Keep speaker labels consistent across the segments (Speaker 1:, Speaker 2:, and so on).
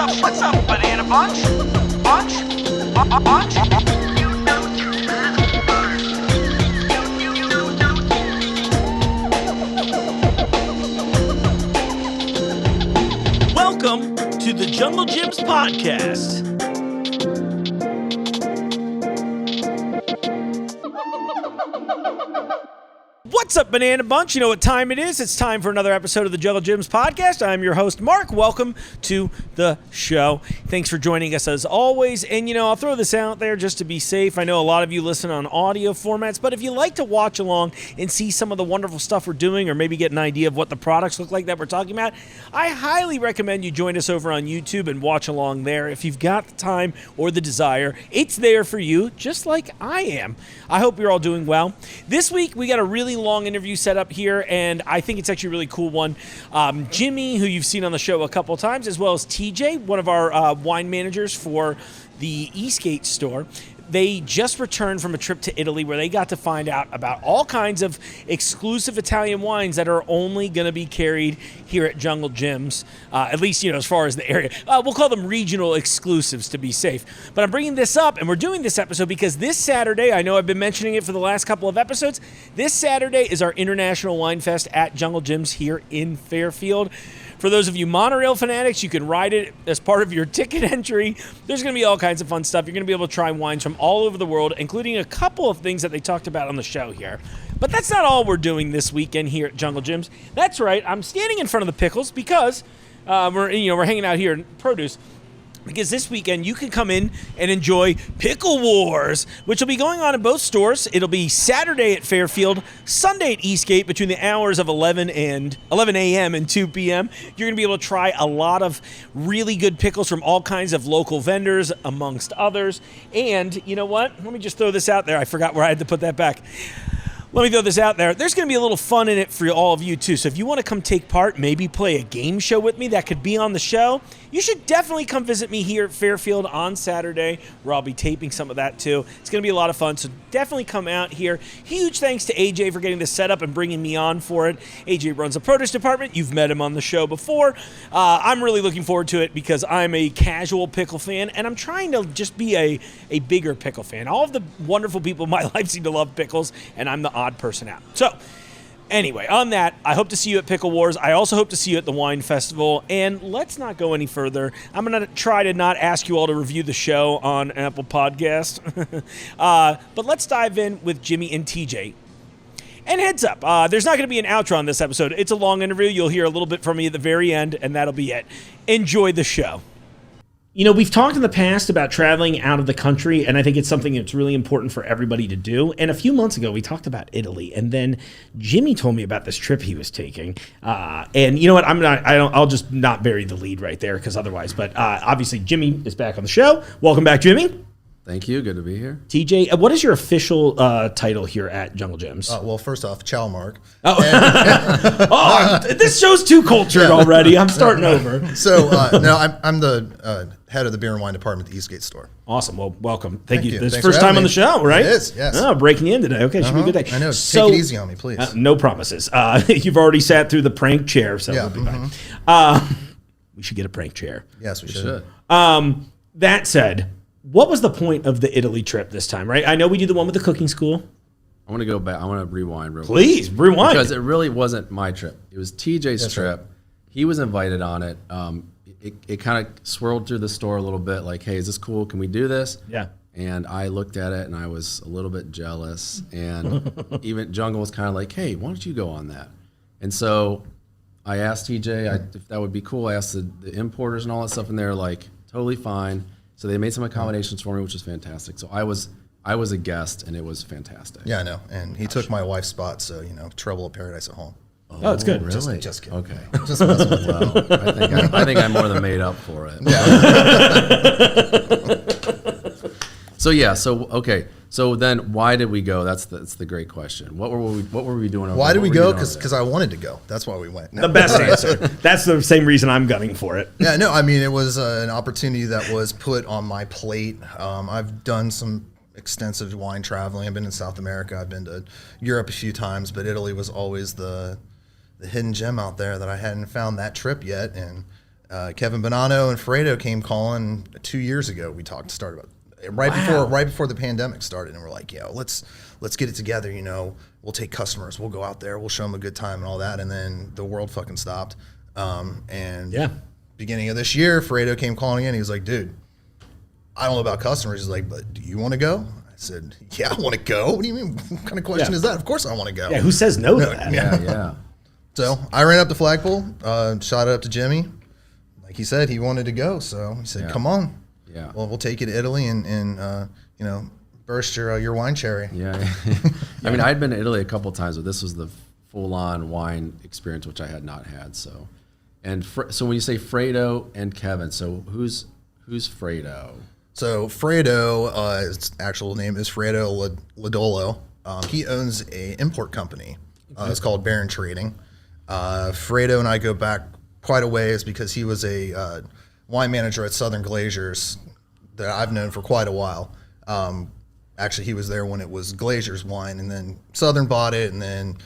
Speaker 1: What's up, banana bunch? Bunch? Bunch?
Speaker 2: Welcome to the Jungle Gyms podcast. What's up, Banana Bunch? You know what time it is. It's time for another episode of the Jungle Gyms podcast. I'm your host, Mark. Welcome to the show. Thanks for joining us as always. And, I'll throw this out there just to be safe. I know a lot of you listen on audio formats, but if you like to watch along and see some of the wonderful stuff we're doing or maybe get an idea of what the products look like that we're talking about, I highly recommend you join us over on YouTube and watch along there. If you've got the time or the desire, it's there for you, just like I am. I hope you're all doing well. This week, we got a really long interview set up here, and I think it's actually a really cool one. Jimmy, who you've seen on the show a couple times, as well as TJ, one of our wine managers for the Eastgate store. They just returned from a trip to Italy where they got to find out about all kinds of exclusive Italian wines that are only going to be carried here at Jungle Gyms, at least, as far as the area. We'll call them regional exclusives to be safe. But I'm bringing this up, and we're doing this episode because this Saturday, I know I've been mentioning it for the last couple of episodes, this Saturday is our International Wine Fest at Jungle Gyms here in Fairfield. For those of you monorail fanatics, you can ride it as part of your ticket entry. There's going to be all kinds of fun stuff. You're going to be able to try wines from all over the world, including a couple of things that they talked about on the show here. But that's not all we're doing this weekend here at Jungle Gyms. That's right. I'm standing in front of the pickles because we're hanging out here in produce. Because this weekend, you can come in and enjoy Pickle Wars, which will be going on in both stores. It'll be Saturday at Fairfield, Sunday at Eastgate between the hours of 11 a.m. and 2 p.m. You're going to be able to try a lot of really good pickles from all kinds of local vendors, amongst others. And you know what? Let me just throw this out there. I forgot where I had to put that back. Let me throw this out there. There's going to be a little fun in it for all of you, too. So if you want to come take part, maybe play a game show with me that could be on the show, you should definitely come visit me here at Fairfield on Saturday, where I'll be taping some of that, too. It's going to be a lot of fun, so definitely come out here. Huge thanks to AJ for getting this set up and bringing me on for it. AJ runs the produce department. You've met him on the show before. I'm really looking forward to it because I'm a casual pickle fan, and I'm trying to just be a bigger pickle fan. All of the wonderful people in my life seem to love pickles, and I'm the odd person out. So anyway, on that, I hope to see you at Pickle Wars. I also hope to see you at the Wine Festival. And let's not go any further. I'm going to try to not ask you all to review the show on Apple Podcast. But let's dive in with Jimmy and TJ. And heads up, there's not going to be an outro on this episode. It's a long interview. You'll hear a little bit from me at the very end, and that'll be it. Enjoy the show. We've talked in the past about traveling out of the country, and I think it's something that's really important for everybody to do. And a few months ago, we talked about Italy, and then Jimmy told me about this trip he was taking. And you know what? I'll just not bury the lead right there, because otherwise. But obviously, Jimmy is back on the show. Welcome back, Jimmy.
Speaker 3: Thank you. Good to be here.
Speaker 2: TJ, what is your official title here at Jungle Gyms?
Speaker 4: Well, first off, ciao, Mark.
Speaker 2: This show's too cultured already. I'm starting over.
Speaker 4: So, I'm the head of the beer and wine department at the Eastgate store.
Speaker 2: Awesome. Well, welcome. Thank you. This is
Speaker 4: Thanks
Speaker 2: first time on the show, right?
Speaker 4: It is, yes.
Speaker 2: Oh, breaking in today. Okay, should be a good day.
Speaker 4: I know. Take it easy on me, please.
Speaker 2: No promises. You've already sat through the prank chair, so we'll be fine. We should get a prank chair.
Speaker 4: Yes, we should.
Speaker 2: That said, what was the point of the Italy trip this time, right? I know we did the one with the cooking school.
Speaker 3: I want to go back. I want to rewind real quick.
Speaker 2: Please, rewind.
Speaker 3: Because it really wasn't my trip. It was TJ's trip. Right. He was invited on it. It kind of swirled through the store a little bit like, hey, is this cool? Can we do this?
Speaker 2: Yeah.
Speaker 3: And I looked at it, and I was a little bit jealous. And even Jungle was kind of like, hey, why don't you go on that? And so I asked TJ if that would be cool. I asked the importers and all that stuff, and they're like, totally fine. So they made some accommodations for me, which was fantastic. So I was a guest, and it was fantastic.
Speaker 4: Yeah, I know. And he took my wife's spot, so, trouble of paradise at home.
Speaker 2: Oh, it's good.
Speaker 3: Really?
Speaker 4: Just kidding.
Speaker 3: Okay.
Speaker 4: Just messing with you.
Speaker 3: Well, I think I more than made up for it.
Speaker 4: Yeah.
Speaker 3: So then why did we go? That's the great question. What were we doing over
Speaker 4: Why did we go?
Speaker 3: Because
Speaker 4: Because I wanted to go. That's why we went.
Speaker 2: The best answer. That's the same reason I'm gunning for it.
Speaker 4: Yeah, no, I mean, it was an opportunity that was put on my plate. I've done some extensive wine traveling. I've been in South America. I've been to Europe a few times, but Italy was always the hidden gem out there that I hadn't found that trip yet. And Kevin Bonanno and Fredo came calling 2 years ago. We started about right before the pandemic started, and we're like, yeah, let's get it together. We'll take customers, we'll go out there, we'll show them a good time and all that. And then the world fucking stopped. Beginning of this year, Fredo came calling in. He was like, dude, I don't know about customers. He's like, but do you want to go? I said, yeah, I want to go. What do you mean? What kind of question is that? Of course I want to go.
Speaker 2: Yeah, who says no to that?
Speaker 3: Yeah.
Speaker 4: So I ran up to Flagpole, shot it up to Jimmy. Like he said, he wanted to go. So he said, come on.
Speaker 3: Yeah.
Speaker 4: Well, we'll take you to Italy and burst your wine cherry.
Speaker 3: Yeah. I mean, I'd been to Italy a couple times, but this was the full-on wine experience, which I had not had. So, so when you say Fredo and Kevin, so who's Fredo?
Speaker 4: So Fredo, his actual name is Fredo Lodolo. He owns an import company. It's called Baron Trading. Fredo and I go back quite a ways because he was a wine manager at Southern Glaciers that I've known for quite a while. Actually, he was there when it was Glazier's wine, and then Southern bought it, and then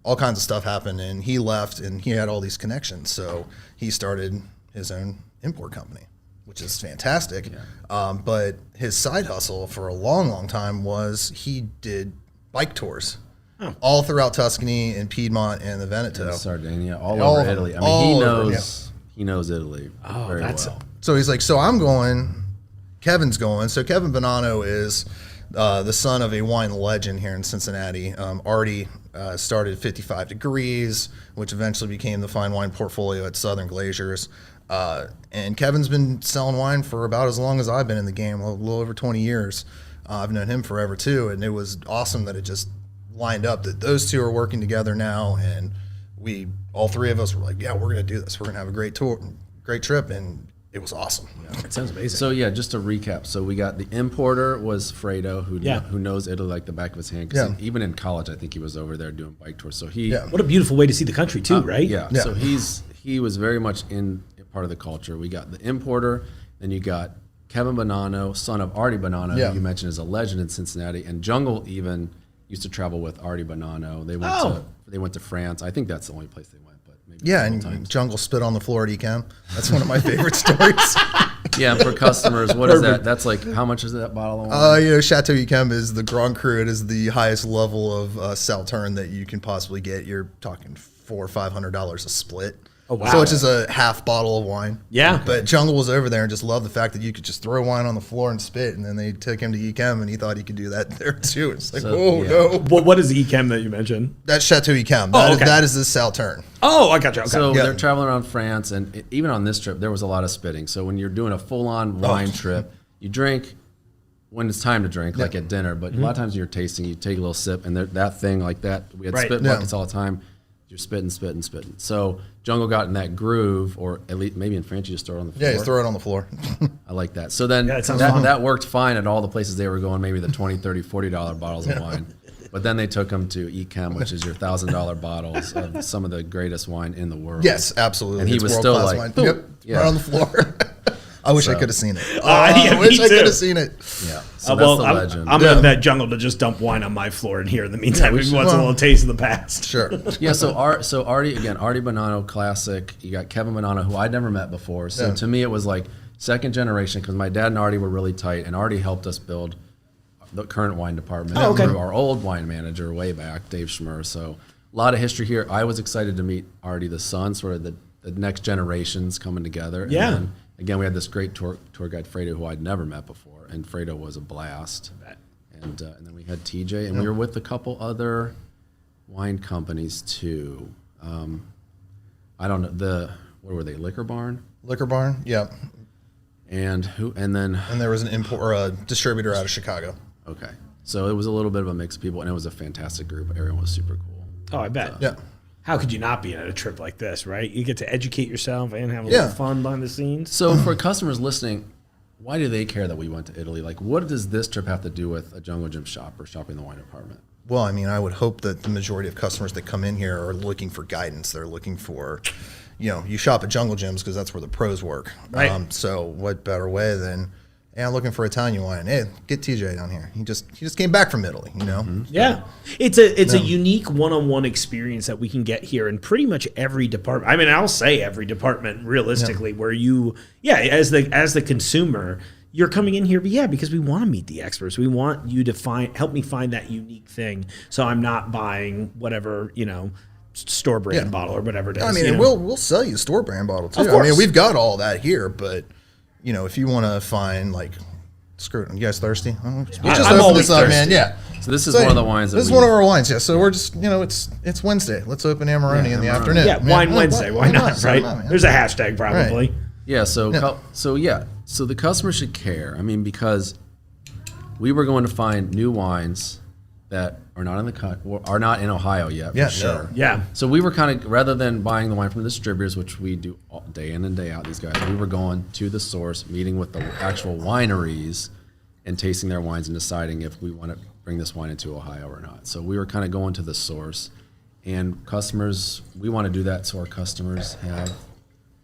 Speaker 4: all kinds of stuff happened, and he left, and he had all these connections. So he started his own import company, which is fantastic. Yeah. But his side hustle for a long, long time was he did bike tours all throughout Tuscany and Piedmont and the Veneto.
Speaker 3: And Sardinia, all over Italy. I mean, he knows Italy very well.
Speaker 4: So he's like, so I'm going, Kevin's going. So Kevin Bonanno is the son of a wine legend here in Cincinnati. Artie started 55 Degrees, which eventually became the fine wine portfolio at Southern Glaciers. And Kevin's been selling wine for about as long as I've been in the game, a little over 20 years. I've known him forever too, and it was awesome that it just lined up that those two are working together now, and all three of us were like, yeah, we're going to do this. We're going to have a great tour, great trip, and it was awesome.
Speaker 2: Yeah, it sounds amazing.
Speaker 3: So yeah, just to recap. So we got the importer was Fredo, who knows Italy like the back of his hand. Because even in college, I think he was over there doing bike tours. So
Speaker 2: what a beautiful way to see the country too, right?
Speaker 3: Yeah. So he was very much in part of the culture. We got the importer, then you got Kevin Bonanno, son of Artie Bonanno, who you mentioned is a legend in Cincinnati, and Jungle even used to travel with Artie Bonanno. They went to France. I think that's the only place they went.
Speaker 4: And Jungle spit on the floor at Ecam. That's one of my favorite stories.
Speaker 3: Yeah, for customers, what is that? That's like, how much is that bottle of wine?
Speaker 4: Chateau Ecam is the Grand Cru. It is the highest level of Sauternes that you can possibly get. You're talking $400 or $500 a split.
Speaker 2: Oh, wow.
Speaker 4: So it's just a half bottle of wine.
Speaker 2: Yeah.
Speaker 4: But Jungle was over there and just loved the fact that you could just throw wine on the floor and spit, and then they took him to Ecam, and he thought he could do that there too. It's like, no.
Speaker 2: What is Ecam that you mentioned?
Speaker 4: That's Chateau Ecam. That is the Sauternes.
Speaker 2: Oh, I got you. Okay.
Speaker 3: So they're traveling around France, and even on this trip, there was a lot of spitting. So when you're doing a full-on wine trip, you drink when it's time to drink, like at dinner. But a lot of times you're tasting, you take a little sip, and that thing like that, we had spit buckets all the time. You're spitting. So Jungle got in that groove, or at least maybe in France you just throw it on the floor.
Speaker 4: Yeah, you throw it on the floor.
Speaker 3: I like that. So then that worked fine at all the places they were going, maybe the $20, $30, $40 bottles of wine. But then they took them to Ecam, which is your $1,000 bottles of some of the greatest wine in the world.
Speaker 4: Yes, absolutely.
Speaker 3: And he was still like,
Speaker 4: right on the floor. I wish I could have seen it.
Speaker 2: I
Speaker 4: wish I could have seen it.
Speaker 3: Yeah. So that's the legend.
Speaker 2: I'm going to bet Jungle to just dump wine on my floor in here in the meantime if he wants a little taste of the past.
Speaker 4: Sure.
Speaker 3: Yeah, so Artie Bonanno, classic. You got Kevin Bonanno, who I'd never met before. So to me, it was like second generation, because my dad and Artie were really tight, and Artie helped us build the current wine department through our old wine manager way back, Dave Schmer. So a lot of history here. I was excited to meet Artie, the son, sort of the next generations coming together.
Speaker 2: Yeah.
Speaker 3: And then, again, we had this great tour guide, Fredo, who I'd never met before, and Fredo was a blast. And then we had TJ, and we were with a couple other wine companies too. I don't know, what were they, Liquor Barn?
Speaker 4: Liquor Barn, yeah.
Speaker 3: And there
Speaker 4: was an import or a distributor out of Chicago.
Speaker 3: Okay, so it was a little bit of a mix of people, and it was a fantastic group. Everyone was super cool.
Speaker 2: Oh, I bet.
Speaker 4: Yeah.
Speaker 2: How could you not be at a trip like this, right? You get to educate yourself and have a little fun behind the scenes.
Speaker 3: So for customers listening, why do they care that we went to Italy? Like, what does this trip have to do with a Jungle Jim shop or shopping in the wine department?
Speaker 4: Well, I mean, I would hope that the majority of customers that come in here are looking for guidance. They're looking for, you shop at Jungle Gyms because that's where the pros work.
Speaker 2: Right.
Speaker 4: So what better way than, hey, I'm looking for Italian wine. Hey, get TJ down here. He just came back from Italy, you know?
Speaker 2: Yeah. It's a unique one-on-one experience that we can get here in pretty much every department. I mean, I'll say every department realistically where as the consumer, you're coming in here, but because we want to meet the experts. We want you to help me find that unique thing. So I'm not buying whatever, store brand bottle or whatever it is.
Speaker 4: I mean, and we'll sell you a store brand bottle too.
Speaker 2: Of course.
Speaker 4: I mean, we've got all that here, but if you want to find like, screw it, you guys thirsty? We just
Speaker 2: I'm
Speaker 4: opened
Speaker 2: always
Speaker 4: this up,
Speaker 2: thirsty.
Speaker 4: man. Yeah.
Speaker 3: So this is one of the wines.
Speaker 4: This is one of our wines. Yeah. So we're just, it's Wednesday. Let's open Amarone in the afternoon.
Speaker 2: Yeah, Wine Wednesday. Why not, right? There's a hashtag probably.
Speaker 4: Right.
Speaker 3: Yeah. So the customer should care. I mean, because we were going to find new wines that are not in Ohio yet, for sure.
Speaker 2: Yeah.
Speaker 3: So we were kind of, rather than buying the wine from the distributors, which we do day in and day out, these guys, we were going to the source, meeting with the actual wineries and tasting their wines and deciding if we want to bring this wine into Ohio or not. So we were kind of going to the source, and customers, we want to do that so our customers have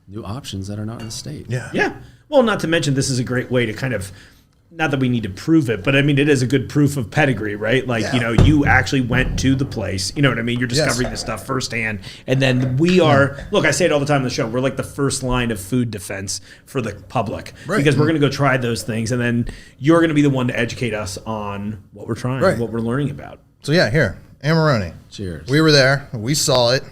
Speaker 3: new options that are not in the state.
Speaker 4: Yeah.
Speaker 2: Yeah. Well, not to mention this is a great way to kind of, not that we need to prove it, but I mean, it is a good proof of pedigree, right? Like, you actually went to the place, you know what I mean? You're discovering this stuff firsthand. And then we are, look, I say it all the time on the show, we're like the first line of food defense for the public.
Speaker 4: Right.
Speaker 2: Because we're going to go try those things, and then you're going to be the one to educate us on what we're trying, what we're learning about.
Speaker 4: So here, Amarone.
Speaker 3: Cheers.
Speaker 4: We were there. We saw it.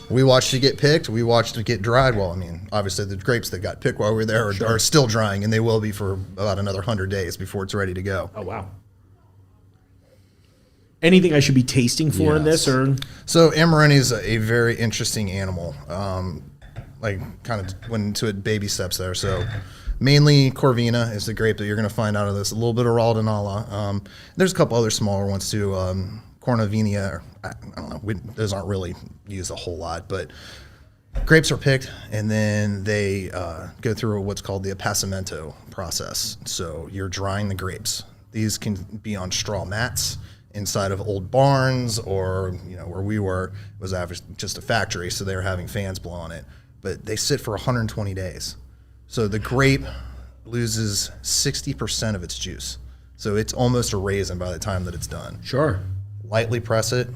Speaker 4: We watched it get picked. We watched it get dried. Well, I mean, obviously the grapes that got picked while we were there are still drying, and they will be for about another 100 days before it's ready to go.
Speaker 2: Oh, wow. Anything I should be tasting for in this? Or
Speaker 4: So Amarone is a very interesting animal. Like kind of went into it baby steps there. So mainly Corvina is the grape that you're going to find out of this. A little bit of Raldinala. There's a couple other smaller ones too. Cornavinia, I don't know. Those aren't really used a whole lot, but grapes are picked and then they go through what's called the appassimento process. So you're drying the grapes. These can be on straw mats inside of old barns, or where we were was just a factory, so they were having fans blow on it. But they sit for 120 days. So the grape loses 60% of its juice. So it's almost a raisin by the time that it's done.
Speaker 2: Sure.
Speaker 4: Lightly press it,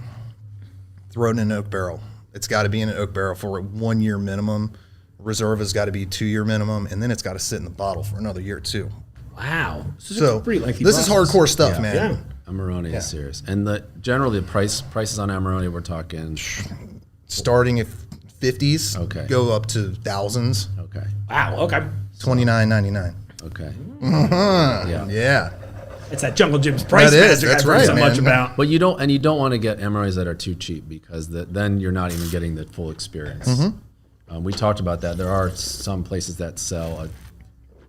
Speaker 4: throw it in an oak barrel. It's got to be in an oak barrel for a 1 year minimum. Reserve has got to be 2 year minimum, and then it's got to sit in the bottle for another year too.
Speaker 2: Wow.
Speaker 4: So this is hardcore stuff, man.
Speaker 2: Yeah.
Speaker 3: Amarone is serious. And generally the prices on Amarone, we're talking
Speaker 4: Starting at 50s,
Speaker 3: Okay.
Speaker 4: go up to thousands.
Speaker 3: Okay.
Speaker 2: Wow. Okay.
Speaker 4: $29.99.
Speaker 3: Okay.
Speaker 4: Yeah.
Speaker 2: It's that Jungle Jim's price
Speaker 4: That is.
Speaker 2: magic
Speaker 4: That's
Speaker 2: I've heard
Speaker 4: right,
Speaker 2: so
Speaker 4: man.
Speaker 2: much about.
Speaker 3: But you don't want to get Amarones that are too cheap, because then you're not even getting the full experience. We talked about that. There are some places that sell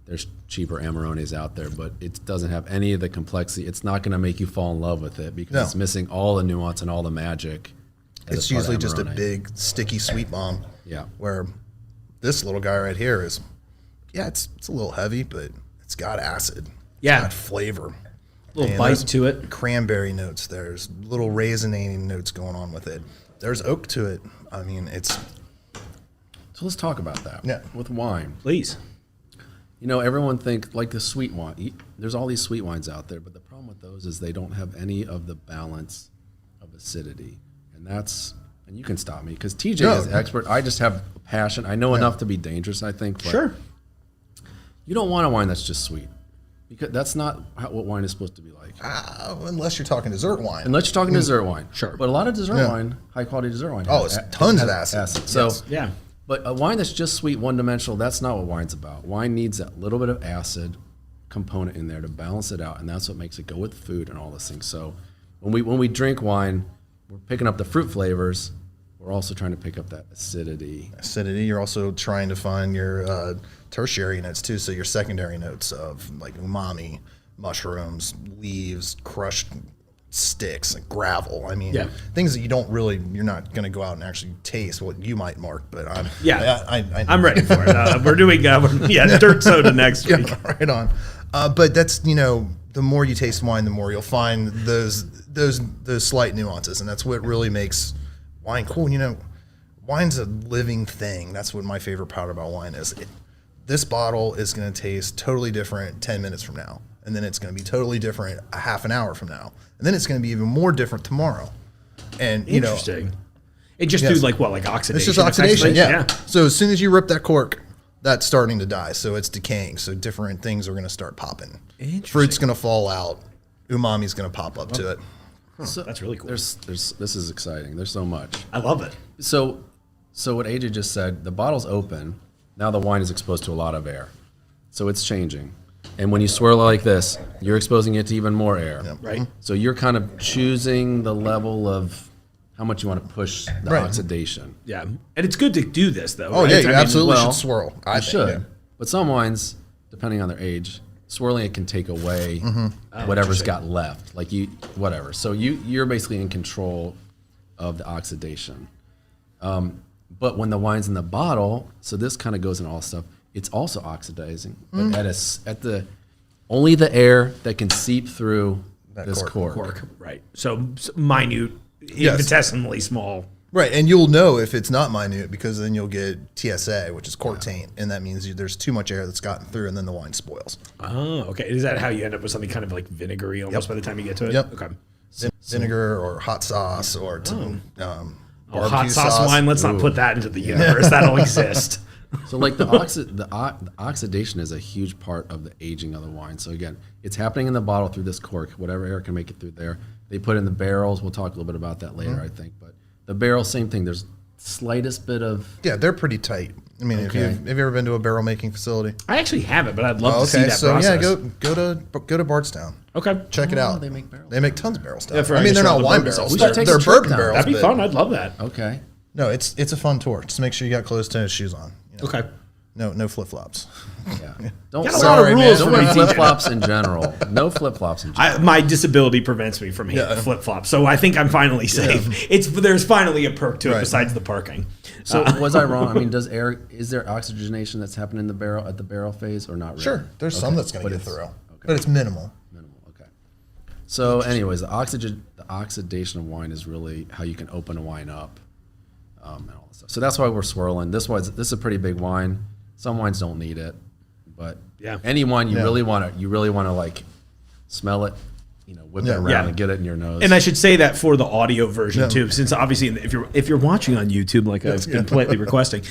Speaker 3: there's cheaper Amarones out there, but it doesn't have any of the complexity. It's not going to make you fall in love with it because it's missing all the nuance and all the magic.
Speaker 4: It's usually just a big, sticky sweet bomb.
Speaker 3: Yeah.
Speaker 4: Where this little guy right here is, it's a little heavy, but it's got acid.
Speaker 2: Yeah.
Speaker 4: It's got flavor.
Speaker 2: Little bite
Speaker 4: there's
Speaker 2: to it.
Speaker 4: Cranberry notes. There's little raisinating notes going on with it. There's oak to it. I mean, it's...
Speaker 3: So let's talk about that.
Speaker 4: Yeah.
Speaker 3: With wine.
Speaker 2: Please.
Speaker 3: Everyone think like the sweet wine. There's all these sweet wines out there, but the problem with those is they don't have any of the balance of acidity. And you can stop me because TJ is expert. I just have passion. I know enough to be dangerous, I think. But
Speaker 2: Sure.
Speaker 3: You don't want a wine that's just sweet, because that's not what wine is supposed to be like.
Speaker 4: Unless you're talking dessert wine.
Speaker 3: Unless you're talking dessert wine.
Speaker 2: Sure.
Speaker 3: But a lot of dessert wine, high quality dessert wine.
Speaker 4: Oh, it's tons of acid.
Speaker 3: So
Speaker 2: Yeah.
Speaker 3: But a wine that's just sweet, one-dimensional, that's not what wine's about. Wine needs that little bit of acid component in there to balance it out, and that's what makes it go with food and all those things. So when we drink wine, we're picking up the fruit flavors. We're also trying to pick up that acidity.
Speaker 4: You're also trying to find your tertiary notes too, so your secondary notes of like umami, mushrooms, leaves, crushed sticks, like gravel. I mean, things that you're not going to go out and actually taste. What you might, Mark, but
Speaker 2: I'm ready for it. We're doing dirt soda next week.
Speaker 4: Right on. But that's the more you taste wine, the more you'll find those slight nuances, and that's what really makes wine cool. Wine's a living thing. That's what my favorite part about wine is. this bottle is going to taste totally different 10 minutes from now. And then it's going to be totally different a half an hour from now. And then it's going to be even more different tomorrow. And, you know.
Speaker 2: Interesting. It just do like oxidation?
Speaker 4: It's just oxidation, yeah. So as soon as you rip that cork, that's starting to die. So it's decaying. So different things are going to start popping. Fruit's going to fall out. Umami's going to pop up to it.
Speaker 2: Huh, so that's really cool.
Speaker 3: This is exciting. There's so much.
Speaker 2: I love it.
Speaker 3: So what AJ just said, the bottle's open. Now the wine is exposed to a lot of air. So it's changing. And when you swirl it like this, you're exposing it to even more air.
Speaker 4: Yep.
Speaker 2: Right.
Speaker 3: So you're kind of choosing the level of how much you want to push the oxidation.
Speaker 2: Yeah. And it's good to do this, though.
Speaker 4: Oh,
Speaker 2: right?
Speaker 4: yeah, you absolutely should swirl. I think,
Speaker 3: should.
Speaker 4: yeah.
Speaker 3: But some wines, depending on their age, swirling it can take away whatever's got left. Like whatever. So you're basically in control of the oxidation. But when the wine's in the bottle, so this kind of goes in all stuff, it's also oxidizing. But at only the air that can seep through this cork.
Speaker 2: Right. So minute, infinitesimally small.
Speaker 4: Right, and you'll know if it's not minute because then you'll get TSA, which is cork taint, and that means there's too much air that's gotten through, and then the wine spoils.
Speaker 2: Oh, okay. Is that how you end up with something kind of like vinegary almost by the time you get to it?
Speaker 4: Yep.
Speaker 2: Okay.
Speaker 4: Vinegar or hot sauce or
Speaker 2: hot sauce wine. Let's not put that into the universe. That'll exist.
Speaker 3: So like the oxidation is a huge part of the aging of the wine. So again, it's happening in the bottle through this cork, whatever air can make it through there. They put in the barrels. We'll talk a little bit about that later, I think. But the barrel, same thing. There's slightest bit of...
Speaker 4: Yeah, they're pretty tight. I mean, have you ever been to a barrel making facility?
Speaker 2: I actually haven't, but I'd love to see that
Speaker 4: so
Speaker 2: process.
Speaker 4: Yeah, go to Bardstown.
Speaker 2: Okay.
Speaker 4: Check it out.
Speaker 3: They make barrels.
Speaker 4: They make tons of barrel stuff.
Speaker 2: Yeah,
Speaker 4: I mean, they're not wine
Speaker 2: bourbon
Speaker 4: barrels.
Speaker 2: stuff.
Speaker 4: They're bourbon barrels.
Speaker 2: That'd be fun. I'd love that.
Speaker 3: Okay.
Speaker 4: No, it's a fun tour. Just make sure you got closed tennis shoes on. You know?
Speaker 2: Okay.
Speaker 4: No flip flops.
Speaker 3: Yeah. Don't
Speaker 2: Got a lot of rules
Speaker 3: don't
Speaker 2: for
Speaker 3: wear
Speaker 2: me.
Speaker 3: flip flops in general. No flip flops in general.
Speaker 2: My disability prevents me from hitting flip flops, so I think I'm finally safe. There's finally a perk to it besides the parking.
Speaker 3: So was I wrong? I mean, is there oxygenation that's happening in the barrel at the barrel phase or not really?
Speaker 4: Sure, there's some that's going to get through, but it's minimal.
Speaker 3: Minimal. Okay. So, anyways, the oxidation of wine is really how you can open a wine up, and all this stuff. So that's why we're swirling. This is a pretty big wine. Some wines don't need it, but any wine you really want to like smell it, whip it around and get it in your nose.
Speaker 2: And I should say that for the audio version too, since obviously if you're watching on YouTube, like I've been politely requesting,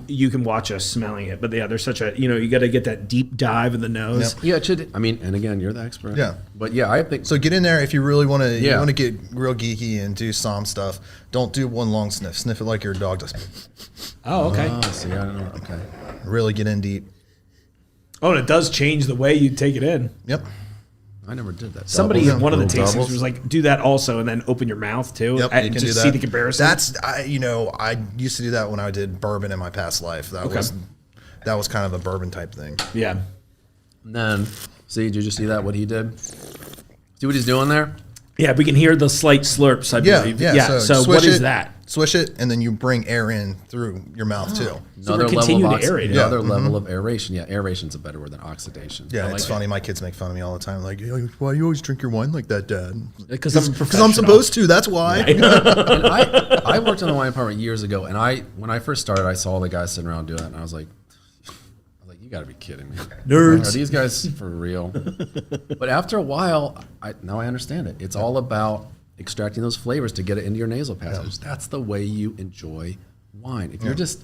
Speaker 2: you can watch us smelling it. But there's such a you got to get that deep dive in the nose.
Speaker 3: Yeah, it should. I mean, and again, you're the expert.
Speaker 4: Yeah,
Speaker 3: but I think
Speaker 4: so. Get in there if you really want to. You want to get real geeky and do som stuff. Don't do one long sniff. Sniff it like your dog does.
Speaker 2: Oh, okay.
Speaker 3: Oh, see, I don't know. Okay.
Speaker 4: Really get in deep.
Speaker 2: Oh, and it does change the way you take it in.
Speaker 4: Yep.
Speaker 3: I never did that.
Speaker 2: Somebody in one of the
Speaker 3: Doubles?
Speaker 2: tastings was like, do that also, and then open your mouth too.
Speaker 4: Yep, you can
Speaker 2: to
Speaker 4: do that.
Speaker 2: See the comparison.
Speaker 4: I used to do that when I did bourbon in my past life. That was kind of a bourbon type thing.
Speaker 2: Yeah.
Speaker 3: And then, did you just see that? What he did? See what he's doing there?
Speaker 2: Yeah, we can hear the slight slurps, I believe.
Speaker 4: Yeah.
Speaker 2: So what is that?
Speaker 4: Swish it, and then you bring air in through your mouth too.
Speaker 2: So we're continuing to aerate it.
Speaker 3: Another level of aration. Yeah, aeration's a better word than oxidation.
Speaker 4: Yeah, it's funny. My kids make fun of me all the time. Like, why do you always drink your wine like that, Dad?
Speaker 2: Because
Speaker 4: I'm supposed to. That's why.
Speaker 3: And I worked in the wine department years ago, and when I first started, I saw the guys sitting around doing it, and I was like, you got to be kidding me.
Speaker 2: Nerds.
Speaker 3: Are these guys for real? But after a while, now I understand it. It's all about extracting those flavors to get it into your nasal passage. That's the way you enjoy wine. If you're just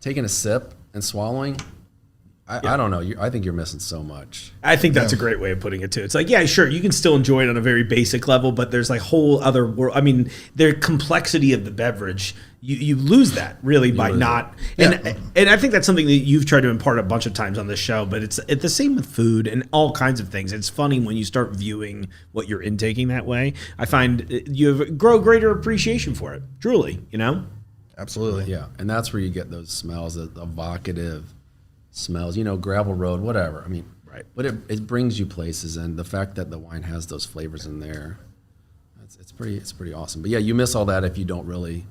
Speaker 3: taking a sip and swallowing, I don't know. I think you're missing so much.
Speaker 2: I think that's a great way of putting it too. It's like, sure, you can still enjoy it on a very basic level, but there's like whole other world. I mean, the complexity of the beverage, you lose that really by not. And I think that's something that you've tried to impart a bunch of times on this show. But it's the same with food and all kinds of things. It's funny when you start viewing what you're intaking that way. I find you grow greater appreciation for it. Truly,
Speaker 4: Absolutely.
Speaker 3: Yeah, and that's where you get those smells, the evocative smells, gravel road, whatever. I mean,
Speaker 2: right.
Speaker 3: But it brings you places, and the fact that the wine has those flavors in there, it's pretty awesome. But you miss all that if you don't really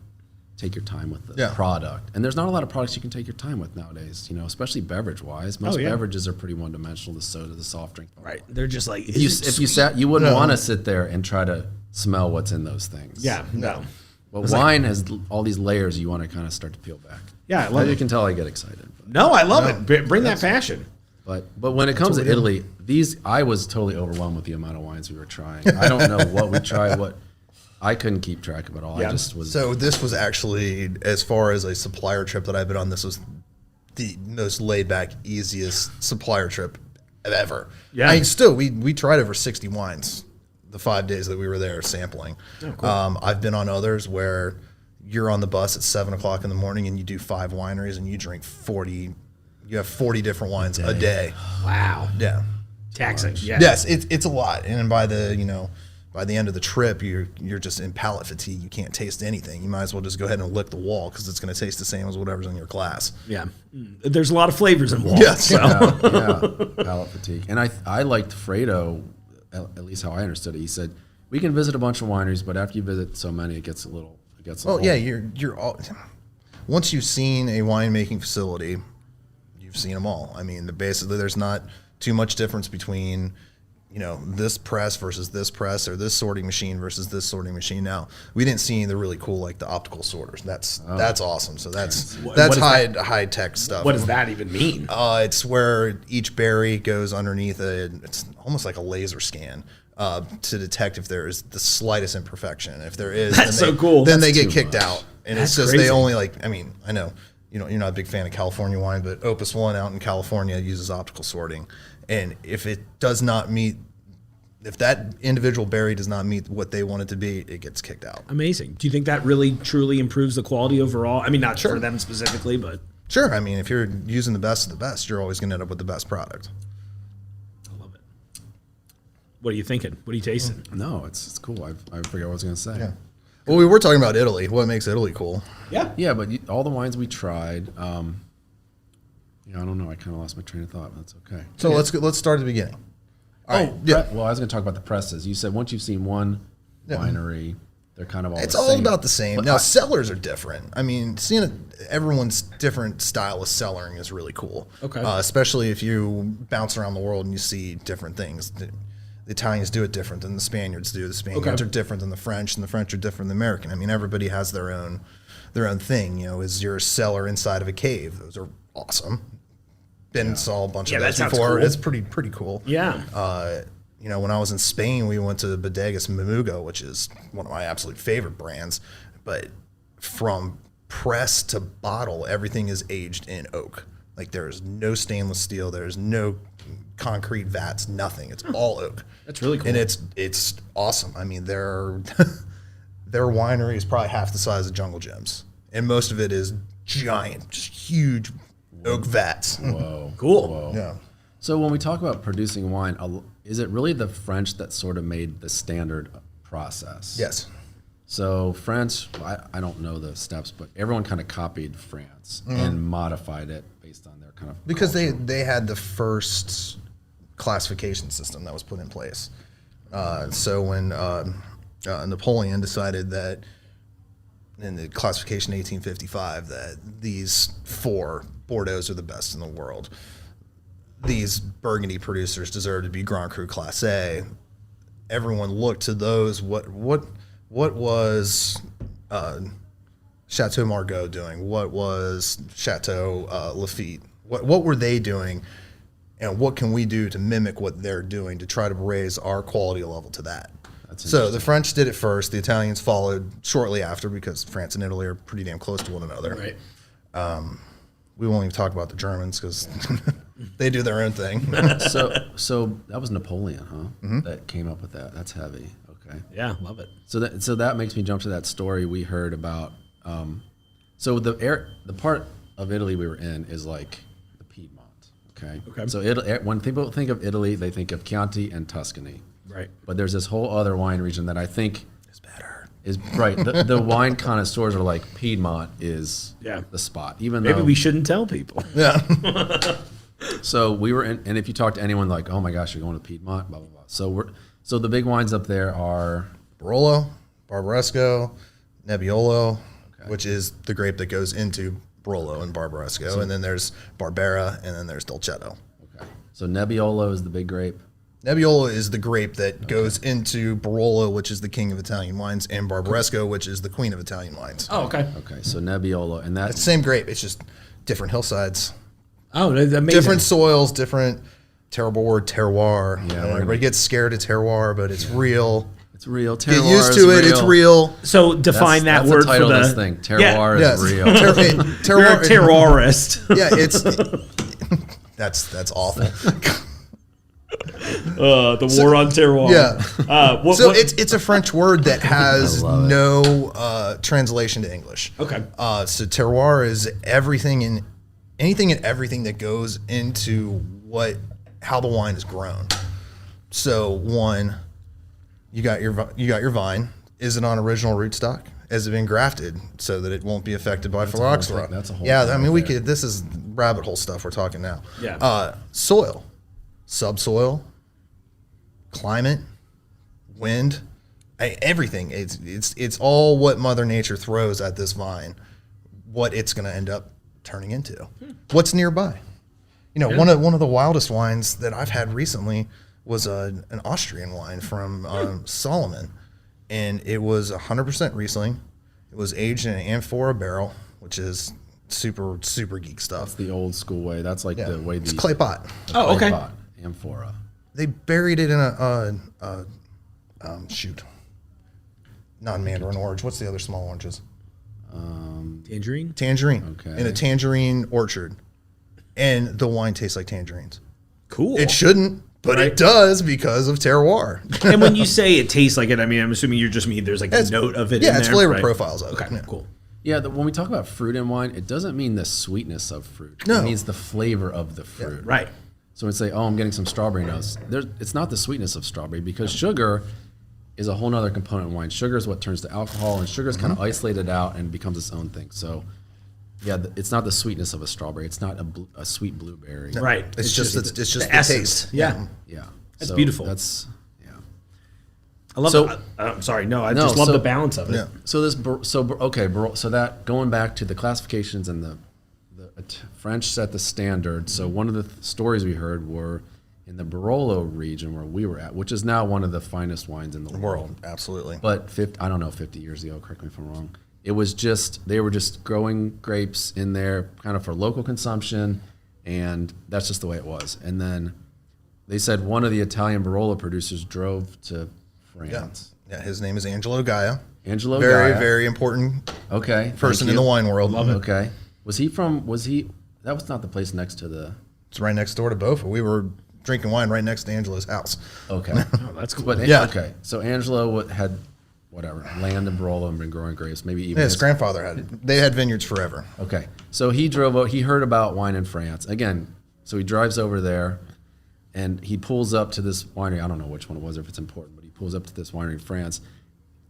Speaker 3: take your time with the product. And there's not a lot of products you can take your time with nowadays, especially beverage wise. Most beverages are pretty one dimensional, the soda, the soft drink.
Speaker 2: Right. They're just like,
Speaker 3: if you sat, you wouldn't want to sit there and try to smell what's in those things.
Speaker 2: Yeah, no.
Speaker 3: But wine has all these layers you want to kind of start to peel back.
Speaker 2: Yeah, I love
Speaker 3: You
Speaker 2: it.
Speaker 3: can tell I get excited. But.
Speaker 2: No, I love it. Bring that passion.
Speaker 3: But when it comes to Italy, I was totally overwhelmed with the amount of wines we were trying. I don't know what we tried, I couldn't keep track of it all.
Speaker 2: Yeah.
Speaker 3: I just was.
Speaker 4: So this was actually, as far as a supplier trip that I've been on, this was the most laid back, easiest supplier trip ever.
Speaker 2: Yeah.
Speaker 4: I mean, still, we tried over 60 wines the 5 days that we were there sampling.
Speaker 2: Oh, cool.
Speaker 4: I've been on others where you're on the bus at 7 o'clock in the morning and you do 5 wineries and you drink 40. You have 40 different wines a day.
Speaker 2: Wow.
Speaker 4: Yeah.
Speaker 2: Taxing. Yeah.
Speaker 4: Yes, it's a lot. And by the end of the trip, you're just in palate fatigue. You can't taste anything. You might as well just go ahead and lick the wall because it's going to taste the same as whatever's in your glass.
Speaker 2: Yeah. There's a lot of flavors involved.
Speaker 4: Yes.
Speaker 2: So.
Speaker 3: Yeah, palate fatigue. And I liked Fredo, at least how I understood it. He said, we can visit a bunch of wineries, but after you visit so many, it gets a little.
Speaker 4: Well, yeah, you're all. Once you've seen a winemaking facility, you've seen them all. I mean, basically, there's not too much difference between, this press versus this press, or this sorting machine versus this sorting machine. Now, we didn't see the really cool, like the optical sorters. That's awesome. So that's high tech stuff.
Speaker 2: What does that even mean?
Speaker 4: It's where each berry goes underneath it's almost like a laser scan. To detect if there is the slightest imperfection. If there is,
Speaker 2: That's so cool.
Speaker 4: Then
Speaker 2: That's
Speaker 4: they get
Speaker 2: too
Speaker 4: kicked
Speaker 2: much.
Speaker 4: out. And
Speaker 2: That's
Speaker 4: it's just
Speaker 2: crazy.
Speaker 4: they only I know you're not a big fan of California wine, but Opus One out in California uses optical sorting, and if that individual berry does not meet what they want it to be, it gets kicked out.
Speaker 2: Amazing. Do you think that really truly improves the quality overall? I mean, not for them specifically, but
Speaker 4: Sure. I mean, if you're using the best of the best, you're always going to end up with the best product.
Speaker 2: I love it. What are you thinking? What are you tasting?
Speaker 3: No, it's cool. I forgot what I was going to say.
Speaker 4: Yeah. Well, we were talking about Italy. What makes Italy cool?
Speaker 2: Yeah.
Speaker 3: Yeah, but all the wines we tried, I don't know. I kind of lost my train of thought, but that's okay.
Speaker 4: So let's start at the beginning. All right. Yeah.
Speaker 3: Well, I was going to talk about the presses. You said once you've seen one winery, they're kind of all
Speaker 4: It's
Speaker 3: the
Speaker 4: all
Speaker 3: same.
Speaker 4: about the same.
Speaker 3: But
Speaker 4: Now, cellars are different. I mean, seeing everyone's different style of cellaring is really cool.
Speaker 2: Okay.
Speaker 4: Especially if you bounce around the world and you see different things. The Italians do it different than the Spaniards do. The Spaniards are different than the French, and the French are different than the American. I mean, everybody has their own thing. Is your cellar inside of a cave? Those are awesome. Been saw a bunch of
Speaker 2: that
Speaker 4: those
Speaker 2: sounds
Speaker 4: before.
Speaker 2: cool.
Speaker 4: It's pretty cool.
Speaker 2: Yeah.
Speaker 4: When I was in Spain, we went to Bodegas Mamugo, which is one of my absolute favorite brands. But from press to bottle, everything is aged in oak. Like there's no stainless steel, there's no concrete vats, nothing. It's all oak.
Speaker 2: That's really cool.
Speaker 4: And it's awesome. I mean, their winery is probably half the size of Jungle Gyms, and most of it is giant, just huge oak vats.
Speaker 3: Whoa.
Speaker 2: Cool.
Speaker 3: Whoa.
Speaker 4: Yeah.
Speaker 3: So when we talk about producing wine, is it really the French that sort of made the standard process?
Speaker 4: Yes.
Speaker 3: So France, I don't know the steps, but everyone kind of copied France and modified it based on their kind of
Speaker 4: Because
Speaker 3: culture.
Speaker 4: they had the first classification system that was put in place. So when Napoleon decided that in the classification 1855 that these 4 Bordeaux's are the best in the world, these Burgundy producers deserve to be Grand Cru Class A. Everyone looked to those. What was Chateau Margaux doing? What was Chateau Lafite? What were they doing? And what can we do to mimic what they're doing to try to raise our quality level to that? So the French did it first. The Italians followed shortly after because France and Italy are pretty damn close to one another.
Speaker 2: Right.
Speaker 4: We won't even talk about the Germans because they do their own thing.
Speaker 3: So that was Napoleon, huh? That came up with that. That's heavy. Okay.
Speaker 2: Yeah, love it.
Speaker 3: So that makes me jump to that story we heard about. So the part of Italy we were in is like the Piedmont. Okay. So when people think of Italy, they think of Chianti and Tuscany.
Speaker 2: Right.
Speaker 3: But there's this whole other wine region that I think is better. Is right. The wine connoisseurs are like Piedmont is the spot. Even
Speaker 2: Maybe
Speaker 3: though
Speaker 2: we shouldn't tell people.
Speaker 4: Yeah.
Speaker 3: So we were in, and if you talk to anyone like, oh my gosh, you're going to Piedmont, blah blah blah. So the big wines up there are
Speaker 4: Barolo, Barbaresco, Nebbiolo, which is the grape that goes into Barolo and Barbaresco, and then there's Barbera, and then there's Dolcetto.
Speaker 3: okay. So Nebbiolo is the big grape.
Speaker 4: Nebbiolo is the grape that goes into Barolo, which is the king of Italian wines, and Barbaresco, which is the queen of Italian wines.
Speaker 2: Oh, okay.
Speaker 3: Okay, so Nebbiolo, and
Speaker 4: It's the same grape. It's just different hillsides,
Speaker 2: Oh, that's amazing.
Speaker 4: different soils, different, terrible word, terroir.
Speaker 3: Yeah,
Speaker 4: Everybody gets scared of terroir, but it's real.
Speaker 3: it's real.
Speaker 4: Get
Speaker 3: Terroir
Speaker 4: used
Speaker 3: is
Speaker 4: to it. It's real.
Speaker 2: So define that
Speaker 3: that's
Speaker 2: word
Speaker 3: the title
Speaker 2: for the
Speaker 3: of this thing. Terroir
Speaker 4: Yes.
Speaker 3: is real.
Speaker 2: You're a terrorist.
Speaker 4: Yeah, it's that's awful.
Speaker 2: The war on terroir.
Speaker 4: Yeah. So it's a French word that has no translation to English.
Speaker 2: Okay.
Speaker 4: So terroir is everything and everything that goes into how the wine is grown. So one, you got your vine. Is it on original rootstock? Has it been grafted so that it won't be affected by phylloxera?
Speaker 3: That's a whole
Speaker 4: Yeah,
Speaker 3: thing
Speaker 4: I mean,
Speaker 3: right there.
Speaker 4: this is rabbit hole stuff we're talking now.
Speaker 2: Yeah.
Speaker 4: Soil, subsoil, climate, wind, everything. It's all what Mother Nature throws at this vine, what it's going to end up turning into. What's nearby? One of the wildest wines that I've had recently was an Austrian wine from Solomon, and it was 100% Riesling. It was aged in an amphora barrel, which is super super geek stuff.
Speaker 3: The old school way. That's like the way
Speaker 4: It's clay pot.
Speaker 2: Oh, okay.
Speaker 3: pot, amphora.
Speaker 4: They buried it in non-mandarin orange. What's the other small oranges?
Speaker 2: Tangerine.
Speaker 4: Tangerine.
Speaker 3: Okay.
Speaker 4: In a tangerine orchard, and the wine tastes like tangerines.
Speaker 2: Cool.
Speaker 4: It shouldn't, but it does because of terroir.
Speaker 2: And when you say it tastes like it, I mean, I'm assuming you're just mean there's like a note of it.
Speaker 4: Yeah,
Speaker 2: in
Speaker 4: it's
Speaker 2: there,
Speaker 4: flavor
Speaker 2: right?
Speaker 4: profiles of
Speaker 2: Okay,
Speaker 4: it. Yeah.
Speaker 2: cool.
Speaker 3: Yeah, when we talk about fruit in wine, it doesn't mean the sweetness of fruit.
Speaker 4: No.
Speaker 3: It means the flavor of the fruit.
Speaker 2: Right.
Speaker 3: So when we say, oh, I'm getting some strawberry notes, it's not the sweetness of strawberry because sugar is a whole other component in wine. Sugar is what turns to alcohol, and sugar is kind of isolated out and becomes its own thing. So, yeah, it's not the sweetness of a strawberry. It's not a sweet blueberry.
Speaker 2: Right.
Speaker 4: It's just the
Speaker 2: essence.
Speaker 4: taste.
Speaker 2: Yeah.
Speaker 3: Yeah.
Speaker 2: That's beautiful.
Speaker 3: That's, yeah.
Speaker 2: I love.
Speaker 3: So-
Speaker 2: I'm sorry. No, I just love the balance of it.
Speaker 4: Yeah.
Speaker 3: So so that going back to the classifications and the French set the standard. So one of the stories we heard were in the Barolo region where we were at, which is now one of the finest wines in the world.
Speaker 4: Absolutely.
Speaker 3: But 50 years ago, correct me if I'm wrong, it was they were just growing grapes in there kind of for local consumption, and that's just the way it was. And then they said one of the Italian Barolo producers drove to France.
Speaker 4: Yeah, his name is Angelo Gaia.
Speaker 3: Angelo
Speaker 4: Very,
Speaker 3: Gaia.
Speaker 4: very important
Speaker 3: Okay.
Speaker 4: person
Speaker 3: thank
Speaker 4: in the
Speaker 3: you.
Speaker 4: wine world. Love it.
Speaker 3: Okay. That was not the place next to the,
Speaker 4: It's right next door to Bofa. We were drinking wine right next to Angelo's house.
Speaker 3: okay.
Speaker 2: Oh, that's cool.
Speaker 3: But,
Speaker 4: Yeah.
Speaker 3: okay. So Angelo had, land in Barolo and been growing grapes, maybe even.
Speaker 4: Yeah, his grandfather had it. They had vineyards forever.
Speaker 3: Okay. So he heard about wine in France. Again, so he drives over there and he pulls up to this winery. I don't know which one it was, if it's important, but he pulls up to this winery in France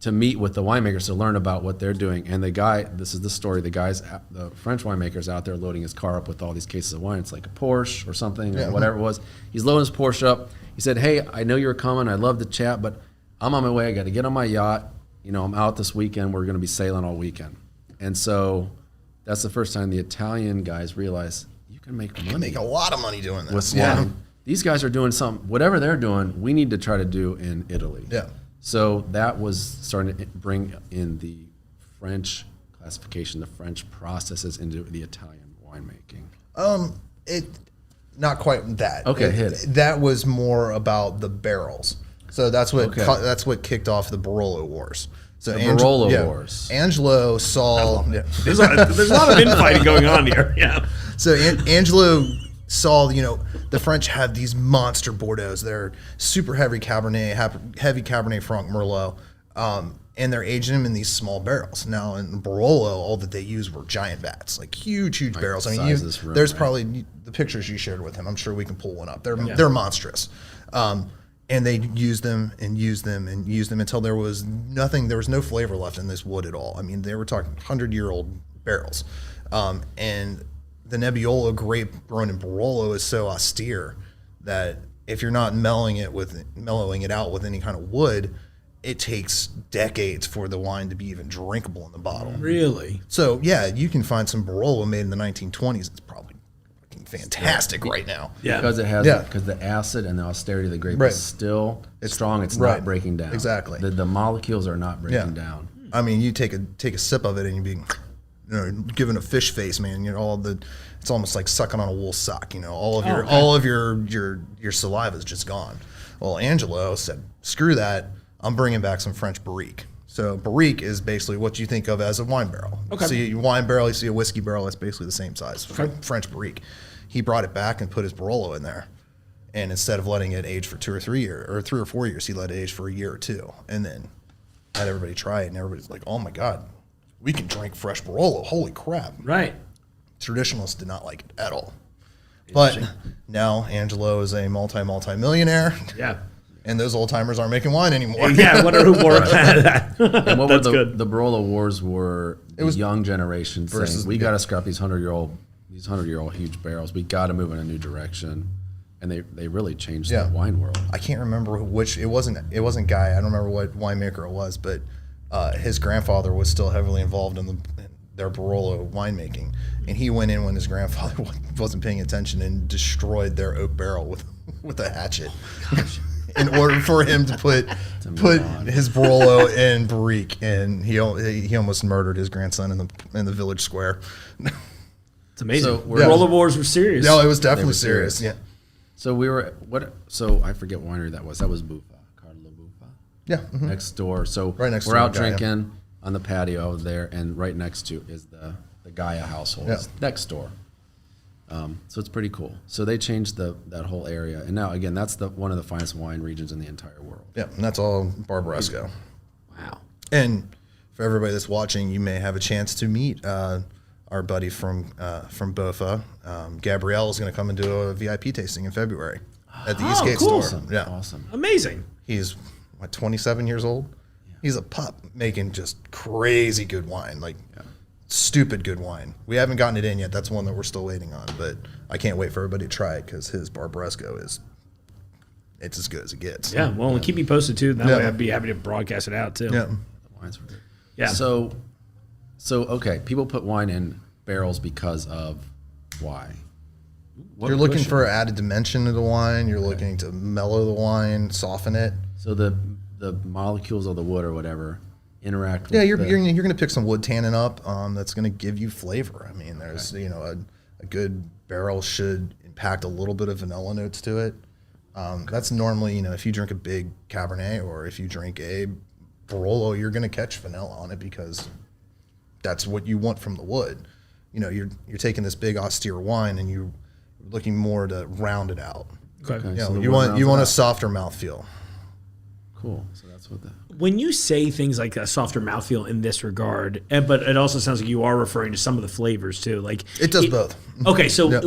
Speaker 3: to meet with the winemakers to learn about what they're doing. And the guy, this is the story, the French winemaker's out there loading his car up with all these cases of wine. It's like a Porsche or something, or whatever it was. He's loading his Porsche up. He said, hey, I know you were coming. I'd love to chat, but I'm on my way. I got to get on my yacht. I'm out this weekend. We're going to be sailing all weekend. And so that's the first time the Italian guys realized you can make money.
Speaker 4: Make a lot of money doing this.
Speaker 3: with wine. These guys are doing whatever they're doing, we need to try to do in Italy.
Speaker 4: Yeah.
Speaker 3: So that was starting to bring in the French classification, the French processes into the Italian winemaking.
Speaker 4: It not quite that.
Speaker 3: Okay, hit it.
Speaker 4: That was more about the barrels. So that's what
Speaker 3: Okay.
Speaker 4: that's what kicked off the Barolo Wars. So
Speaker 3: The Barolo Wars.
Speaker 4: Angelo saw. Yeah.
Speaker 2: There's a lot of infighting going on here. Yeah.
Speaker 4: So Angelo saw, the French have these monster Bordeaux's. They're super heavy Cabernet Franc Merlot, and they're aging them in these small barrels. Now in Barolo, all that they used were giant vats, like huge barrels. I mean,
Speaker 3: size of this room,
Speaker 4: there's
Speaker 3: right?
Speaker 4: probably the pictures you shared with him. I'm sure we can pull one up. They're monstrous. And they used them and used them and used them until there was nothing. There was no flavor left in this wood at all. I mean, they were talking 100-year-old barrels, and the Nebbiolo grape grown in Barolo is so austere that if you're not mellowing it out with any kind of wood, it takes decades for the wine to be even drinkable in the bottle.
Speaker 2: Really?
Speaker 4: So yeah, you can find some Barolo made in the 1920s. It's probably fucking fantastic right now.
Speaker 2: Yeah.
Speaker 3: Because it has
Speaker 4: Yeah.
Speaker 3: because the acid and the austerity of the grape
Speaker 4: Right.
Speaker 3: is still strong. It's
Speaker 4: right.
Speaker 3: not breaking down.
Speaker 4: Exactly.
Speaker 3: The molecules are not breaking
Speaker 4: Yeah.
Speaker 3: down.
Speaker 4: I mean, you take a sip of it and you be, giving a fish face, man. It's almost like sucking on a wool sock. All of your saliva is just gone. Well, Angelo said, screw that. I'm bringing back some French barrique. So barrique is basically what you think of as a wine barrel.
Speaker 2: Okay.
Speaker 4: See a wine barrel, you see a whiskey barrel. It's basically the same size. French barrique. He brought it back and put his Barolo in there. And instead of letting it age for 2 or 3 years, or 3 or 4 years, he let it age for a year or two, and then had everybody try it, and everybody's like, "Oh my God, we can drink fresh Barolo! Holy crap!"
Speaker 2: Right.
Speaker 4: Traditionalists did not like it at all, but now Angelo is a multi-millionaire,
Speaker 2: Yeah.
Speaker 4: and those old timers aren't making wine anymore.
Speaker 2: Yeah, I wonder who wore that.
Speaker 3: And what
Speaker 2: That's
Speaker 3: were
Speaker 2: good.
Speaker 3: the Barolo Wars were the
Speaker 4: was
Speaker 3: young generation
Speaker 4: versus-
Speaker 3: saying, we got to scrap these 100-year-old huge barrels. We got to move in a new direction. And they really changed
Speaker 4: Yeah.
Speaker 3: the wine world.
Speaker 4: I can't remember which it wasn't Guy. I don't remember what winemaker it was, but his grandfather was still heavily involved in their Barolo winemaking, and he went in when his grandfather wasn't paying attention and destroyed their oak barrel with a hatchet, in order for him to put his Barolo in barrique, and he almost murdered his grandson in the village square.
Speaker 2: It's amazing.
Speaker 3: So we're-
Speaker 2: Roller Wars were serious.
Speaker 4: No, it was definitely
Speaker 3: were
Speaker 4: serious.
Speaker 3: serious.
Speaker 4: Yeah,
Speaker 3: So we were So I forget what winery that was. That was Buffa, Carlo Buffa.
Speaker 4: yeah. Mhm.
Speaker 3: Next door. So
Speaker 4: Right next
Speaker 3: we're
Speaker 4: to
Speaker 3: out
Speaker 4: the Gaia.
Speaker 3: drinking on the patio over there, and right next to is the Gaia household.
Speaker 4: Yeah.
Speaker 3: It's next door. So it's pretty cool. So they changed that whole area, and now again, that's one of the finest wine regions in the entire world.
Speaker 4: Yeah, and that's all Barbaresco.
Speaker 2: Wow.
Speaker 4: And for everybody that's watching, you may have a chance to meet our buddy from Bofa. Gabrielle is going to come and do a VIP tasting in February at the Eastgate
Speaker 2: cool.
Speaker 4: store. Yeah,
Speaker 3: Awesome.
Speaker 2: Amazing.
Speaker 4: he's 27 years old. He's a pup making just crazy good wine, like stupid good wine. We haven't gotten it in yet. That's one that we're still waiting on, but I can't wait for everybody to try it because his Barbaresco it's as good as it gets.
Speaker 2: Yeah. Well, and keep me posted too. That
Speaker 4: Yeah.
Speaker 2: way I'd be happy to broadcast it out too.
Speaker 4: Yeah.
Speaker 3: The wines were good.
Speaker 2: Yeah.
Speaker 3: So okay, people put wine in barrels because of why? What
Speaker 4: You're looking
Speaker 3: pushed it?
Speaker 4: for added dimension to the wine. You're looking to mellow the wine, soften it.
Speaker 3: So the molecules of the wood or whatever interact.
Speaker 4: Yeah,
Speaker 3: with
Speaker 4: you're
Speaker 3: the,
Speaker 4: going to pick some wood tannin up. That's going to give you flavor. I mean, there's a good barrel should impact a little bit of vanilla notes to it. That's normally if you drink a big Cabernet or if you drink a Barolo, you're going to catch vanilla on it because that's what you want from the wood. You're taking this big austere wine and you're looking more to round it out.
Speaker 2: Okay.
Speaker 3: So the
Speaker 4: You
Speaker 3: wood
Speaker 4: want
Speaker 3: rounds it
Speaker 4: a
Speaker 3: out.
Speaker 4: softer mouthfeel.
Speaker 3: Cool. So that's what the
Speaker 2: When you say things like a softer mouthfeel in this regard, but it also sounds like you are referring to some of the flavors too. Like
Speaker 4: It does both.
Speaker 2: Okay, so
Speaker 4: Yeah.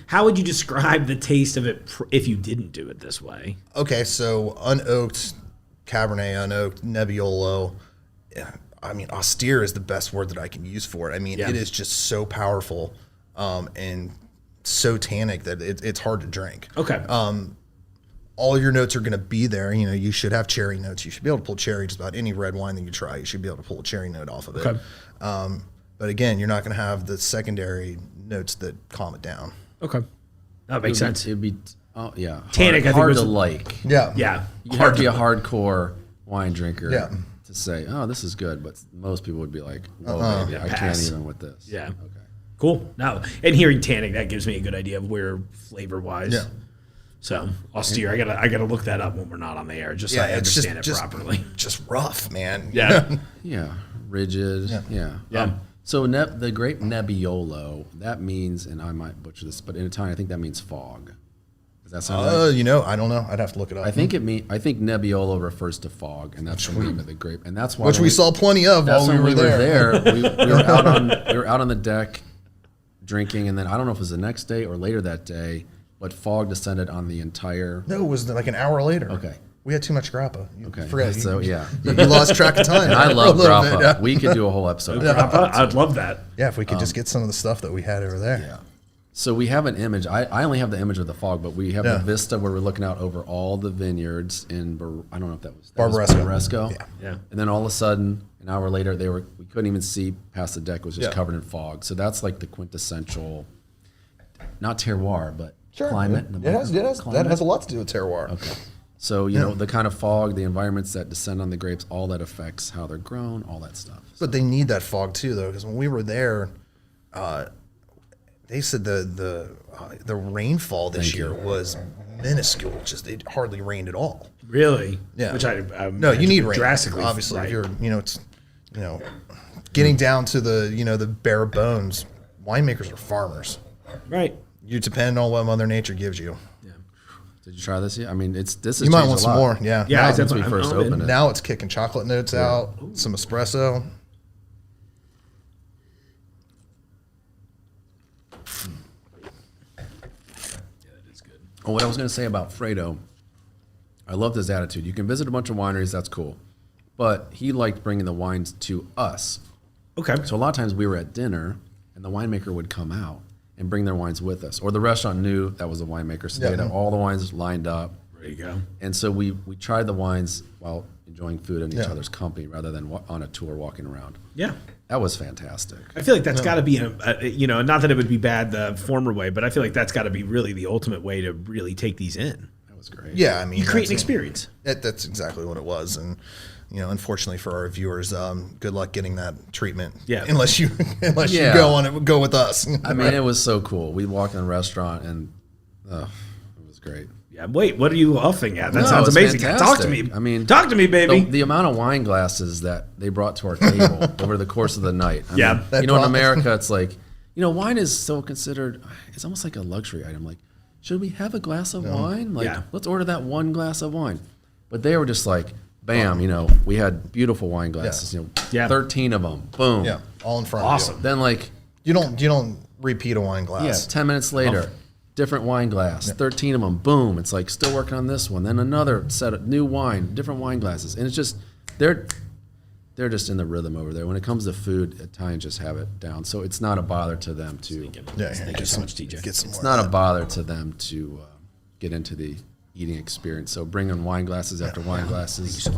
Speaker 2: how would you describe the taste of it if you didn't do it this way?
Speaker 4: Okay, so unoaked Cabernet, unoaked Nebbiolo. I mean, austere is the best word that I can use for it. I mean,
Speaker 2: Yeah.
Speaker 4: it is just so powerful and so tannic that it's hard to drink.
Speaker 2: Okay.
Speaker 4: All your notes are going to be there. You should have cherry notes. You should be able to pull cherry just about any red wine that you try. You should be able to pull a cherry note off of it.
Speaker 2: Okay.
Speaker 4: But again, you're not going to have the secondary notes that calm it down.
Speaker 2: Okay. That makes sense.
Speaker 3: It'd be yeah.
Speaker 2: Tannic, I think,
Speaker 3: hard
Speaker 2: was-
Speaker 3: to like.
Speaker 4: Yeah.
Speaker 2: Yeah.
Speaker 3: You have to be a hardcore wine drinker
Speaker 4: Yeah.
Speaker 3: to say, oh, this is good. But most people would be like, whoa, baby, I
Speaker 2: Pass.
Speaker 3: can't even with this.
Speaker 2: Yeah.
Speaker 3: Okay.
Speaker 2: Cool. Now, and hearing tannic, that gives me a good idea of where flavor wise.
Speaker 4: Yeah.
Speaker 2: So austere, I gotta look that up when we're not on the air, just so I
Speaker 4: it's
Speaker 2: understand it properly.
Speaker 4: Just rough, man.
Speaker 2: Yeah.
Speaker 3: Yeah. Rigid. Yeah.
Speaker 2: Yeah.
Speaker 3: So the grape Nebbiolo, that means, and I might butcher this, but in Italian, I think that means fog. Does that sound right?
Speaker 4: I don't know. I'd have to look it up.
Speaker 3: I think Nebbiolo refers to fog, and that's the name of the grape, and that's why
Speaker 4: Which we saw plenty of
Speaker 3: That's
Speaker 4: while we
Speaker 3: when
Speaker 4: were there.
Speaker 3: we were out on the deck drinking, and then I don't know if it was the next day or later that day, but fog descended on the entire.
Speaker 4: No, it was like an hour later.
Speaker 3: Okay.
Speaker 4: We had too much grappa. You
Speaker 3: Okay.
Speaker 4: forget.
Speaker 3: So yeah,
Speaker 4: You lost track of time.
Speaker 3: and I love
Speaker 4: for a little
Speaker 3: grappa.
Speaker 4: bit, yeah.
Speaker 3: We could do a whole episode.
Speaker 2: I'd love that.
Speaker 4: Yeah, if we could just get some of the stuff that we had over there.
Speaker 3: Yeah. So we have an image. I only have the image of the fog, but we have
Speaker 4: Yeah.
Speaker 3: the vista where we're looking out over all the vineyards in. I don't know if that was
Speaker 4: Barbaresco.
Speaker 3: Barbaresco.
Speaker 4: Yeah.
Speaker 2: Yeah.
Speaker 3: And then all of a sudden, an hour later, we couldn't even see past the deck. It was just
Speaker 4: Yeah.
Speaker 3: covered in fog. So that's like the quintessential not terroir, but
Speaker 4: Sure.
Speaker 3: climate.
Speaker 4: That has a lot to do with terroir.
Speaker 3: Okay. So, you know, the kind of fog, the environments that descend on the grapes, all that affects how they're grown, all that stuff.
Speaker 4: But they need that fog too, though, because when we were there, they said the rainfall this year was minuscule. Just it hardly rained at all.
Speaker 2: Really?
Speaker 4: Yeah.
Speaker 2: Which I
Speaker 4: No, you need rain.
Speaker 2: drastically.
Speaker 4: Obviously,
Speaker 2: right.
Speaker 4: if you're it's getting down to the bare bones. Winemakers are farmers.
Speaker 2: Right.
Speaker 4: You depend on what Mother Nature gives you.
Speaker 3: Did you try this yet? I mean, this is
Speaker 4: You might want some more. Yeah.
Speaker 2: Yeah,
Speaker 4: Now,
Speaker 3: Since we
Speaker 2: definitely.
Speaker 3: first
Speaker 2: I'm in.
Speaker 3: opened it.
Speaker 4: now it's kicking chocolate notes out, some espresso.
Speaker 3: Oh, what I was going to say about Fredo, I loved his attitude. You can visit a bunch of wineries, that's cool. But he liked bringing the wines to us.
Speaker 2: Okay.
Speaker 3: So a lot of times we were at dinner, and the winemaker would come out and bring their wines with us. Or the restaurant knew that was a winemaker, so they'd have all the wines lined up.
Speaker 2: There you go.
Speaker 3: And so we tried the wines while enjoying food and each
Speaker 4: Yeah.
Speaker 3: other's company rather than on a tour walking around.
Speaker 2: Yeah.
Speaker 3: That was fantastic.
Speaker 2: I feel like that's got to be, not that it would be bad the former way, but I feel like that's got to be really the ultimate way to really take these in.
Speaker 3: That was great.
Speaker 4: Yeah, I mean,
Speaker 2: You create an
Speaker 4: that's-
Speaker 2: experience.
Speaker 4: That's exactly what it was, and unfortunately for our viewers, good luck getting that treatment.
Speaker 2: Yeah.
Speaker 4: Unless you
Speaker 3: Yeah.
Speaker 4: go with us.
Speaker 3: I mean, it was so cool. We walked in a restaurant and it was great.
Speaker 2: Yeah. Wait, what are you huffing at? That
Speaker 3: No,
Speaker 2: sounds
Speaker 3: it's
Speaker 2: amazing. Talk to
Speaker 3: fantastic.
Speaker 2: me.
Speaker 3: I mean,
Speaker 2: talk to me, baby.
Speaker 3: The amount of wine glasses that they brought to our table over the course of the night. I
Speaker 2: Yeah.
Speaker 3: mean,
Speaker 4: That
Speaker 3: in
Speaker 4: brought-
Speaker 3: America, it's like, wine is so considered, it's almost like a luxury item. Like, should we have a glass of wine? Like,
Speaker 2: Yeah.
Speaker 3: let's order that one glass of wine. But they were just like, bam, we had beautiful wine glasses,
Speaker 2: Yeah.
Speaker 3: 13 of them, boom.
Speaker 4: Yeah, all in front
Speaker 2: Awesome.
Speaker 4: of you.
Speaker 3: Then like,
Speaker 4: You don't repeat a wine glass.
Speaker 3: yeah, 10 minutes later, different wine glass, 13 of them, boom. It's like still working on this one. Then another set of new wine, different wine glasses. And it's just, they're just in the rhythm over there. When it comes to food, Italians just have it down. So it's not a bother to them to,
Speaker 4: Yeah,
Speaker 2: Thank you so much, TJ.
Speaker 4: Get some
Speaker 3: it's
Speaker 4: more.
Speaker 3: not a bother to them to get into the eating experience. So bringing wine glasses after wine glasses,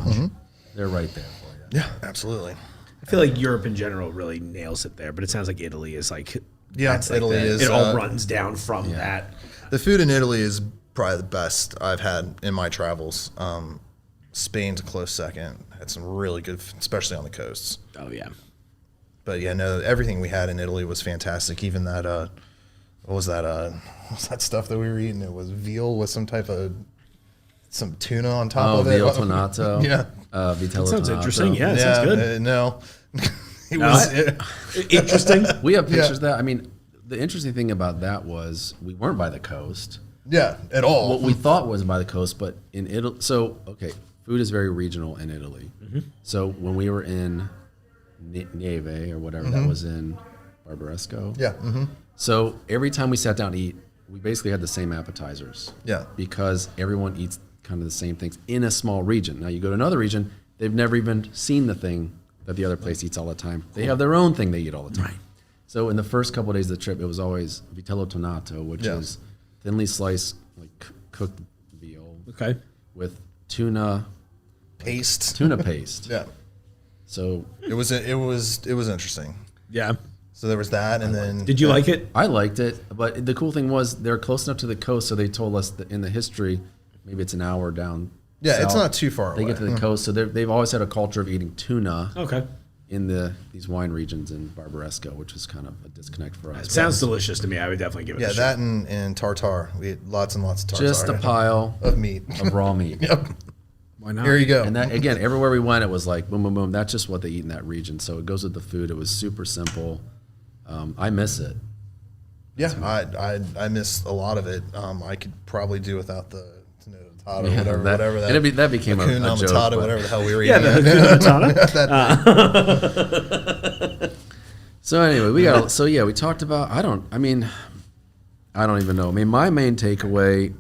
Speaker 3: they're right there for you.
Speaker 4: Yeah, absolutely.
Speaker 2: I feel like Europe in general really nails it there, but it sounds like Italy is like,
Speaker 4: Yeah,
Speaker 2: that's like
Speaker 4: Italy
Speaker 2: that.
Speaker 4: is.
Speaker 2: It all runs down from that.
Speaker 4: The food in Italy is probably the best I've had in my travels. Spain's a close second. Had some really good, especially on the coasts.
Speaker 2: Oh yeah.
Speaker 4: But yeah, no, everything we had in Italy was fantastic. Even that, what was that? What's that stuff that we were eating? It was veal with some tuna on top of it.
Speaker 3: Veal tonato.
Speaker 4: Yeah.
Speaker 3: Vitello
Speaker 2: Sounds
Speaker 3: tonato.
Speaker 2: interesting. Yeah, it sounds good.
Speaker 4: No, it
Speaker 2: No.
Speaker 4: was.
Speaker 2: Interesting.
Speaker 3: We have pictures of that. I mean, the interesting thing about that was we weren't by the coast.
Speaker 4: Yeah, at all.
Speaker 3: What we thought was by the coast, but in Italy, so, okay, food is very regional in Italy. So when we were in Neve or whatever, that was in Barbaresco.
Speaker 4: Yeah.
Speaker 3: So every time we sat down to eat, we basically had the same appetizers.
Speaker 4: Yeah.
Speaker 3: Because everyone eats kind of the same things in a small region. Now you go to another region, they've never even seen the thing that the other place eats all the time. They have their own thing they eat all the time.
Speaker 2: Right.
Speaker 3: So in the first couple of days of the trip, it was always vitello tonato, which
Speaker 4: Yeah.
Speaker 3: is thinly sliced, like cooked veal
Speaker 2: Okay.
Speaker 3: with tuna
Speaker 4: Paste.
Speaker 3: paste.
Speaker 4: Yeah.
Speaker 3: So
Speaker 4: It was interesting.
Speaker 2: Yeah.
Speaker 4: So there was that, and then
Speaker 2: Did you like it?
Speaker 3: I liked it, but the cool thing was they're close enough to the coast, so they told us that in the history, maybe it's an hour down.
Speaker 4: Yeah, it's
Speaker 3: south,
Speaker 4: not too far
Speaker 3: They
Speaker 4: away.
Speaker 3: get to the coast, so they've always had a culture of eating tuna
Speaker 2: Okay.
Speaker 3: in these wine regions in Barbaresco, which is kind of a disconnect for us.
Speaker 2: It sounds delicious to me. I would definitely give it
Speaker 4: Yeah,
Speaker 2: a shot.
Speaker 4: that and tartare. We ate lots and lots of tartare.
Speaker 3: Just a pile
Speaker 4: of meat.
Speaker 3: of raw meat.
Speaker 4: Yep.
Speaker 2: Why not?
Speaker 4: Here you go.
Speaker 3: And that, again, everywhere we went, it was like boom, boom, boom. That's just what they eat in that region. So it goes with the food. It was super simple. I miss it.
Speaker 4: Yeah, I miss a lot of it. I could probably do without the tomato,
Speaker 3: Yeah,
Speaker 4: whatever that.
Speaker 3: that became a
Speaker 4: Hakuna
Speaker 3: joke.
Speaker 4: Matata,
Speaker 3: but-
Speaker 4: whatever the hell we were
Speaker 2: Yeah,
Speaker 4: eating.
Speaker 2: the Hakuna Matata.
Speaker 3: So anyway, we talked about, I don't even know. I mean, my main takeaway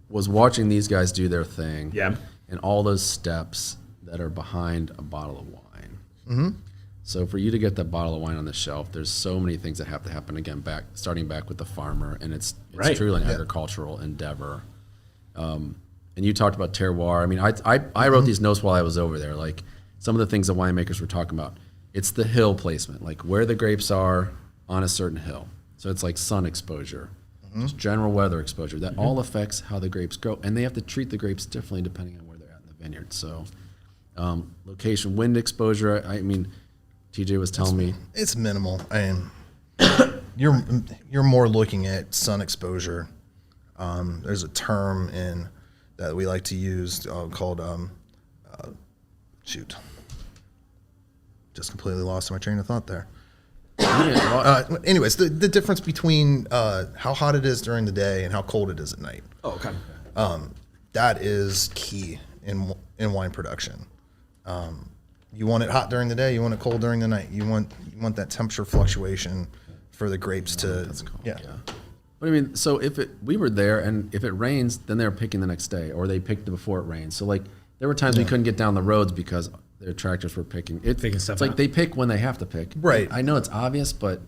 Speaker 3: was watching these guys do their thing.
Speaker 2: Yeah.
Speaker 3: And all those steps that are behind a bottle of wine. So for you to get that bottle of wine on the shelf, there's so many things that have to happen again, starting back with the farmer, and it's
Speaker 2: Right.
Speaker 3: truly an agricultural endeavor. And you talked about terroir. I mean, I wrote these notes while I was over there, like some of the things the winemakers were talking about. It's the hill placement, like where the grapes are on a certain hill. So it's like sun exposure. just general weather exposure. That all affects how the grapes grow, and they have to treat the grapes differently depending on where they're at in the vineyard. So, location, wind exposure. I mean, TJ was telling me
Speaker 4: It's minimal. I mean, you're more looking at sun exposure. There's a term that we like to use called shoot. Just completely lost my train of thought there. Anyways, the difference between how hot it is during the day and how cold it is at night.
Speaker 2: Oh, okay.
Speaker 4: That is key in wine production. You want it hot during the day. You want it cold during the night. You want that temperature fluctuation for the grapes to.
Speaker 3: That's cool.
Speaker 4: Yeah.
Speaker 3: But I mean, so we were there, and if it rains, then they're picking the next day, or they picked it before it rained. So like, there were times we couldn't get down the roads because their tractors were picking
Speaker 2: stuff
Speaker 3: It's like
Speaker 2: out.
Speaker 3: they pick when they have to pick.
Speaker 4: Right.
Speaker 3: I know it's obvious, but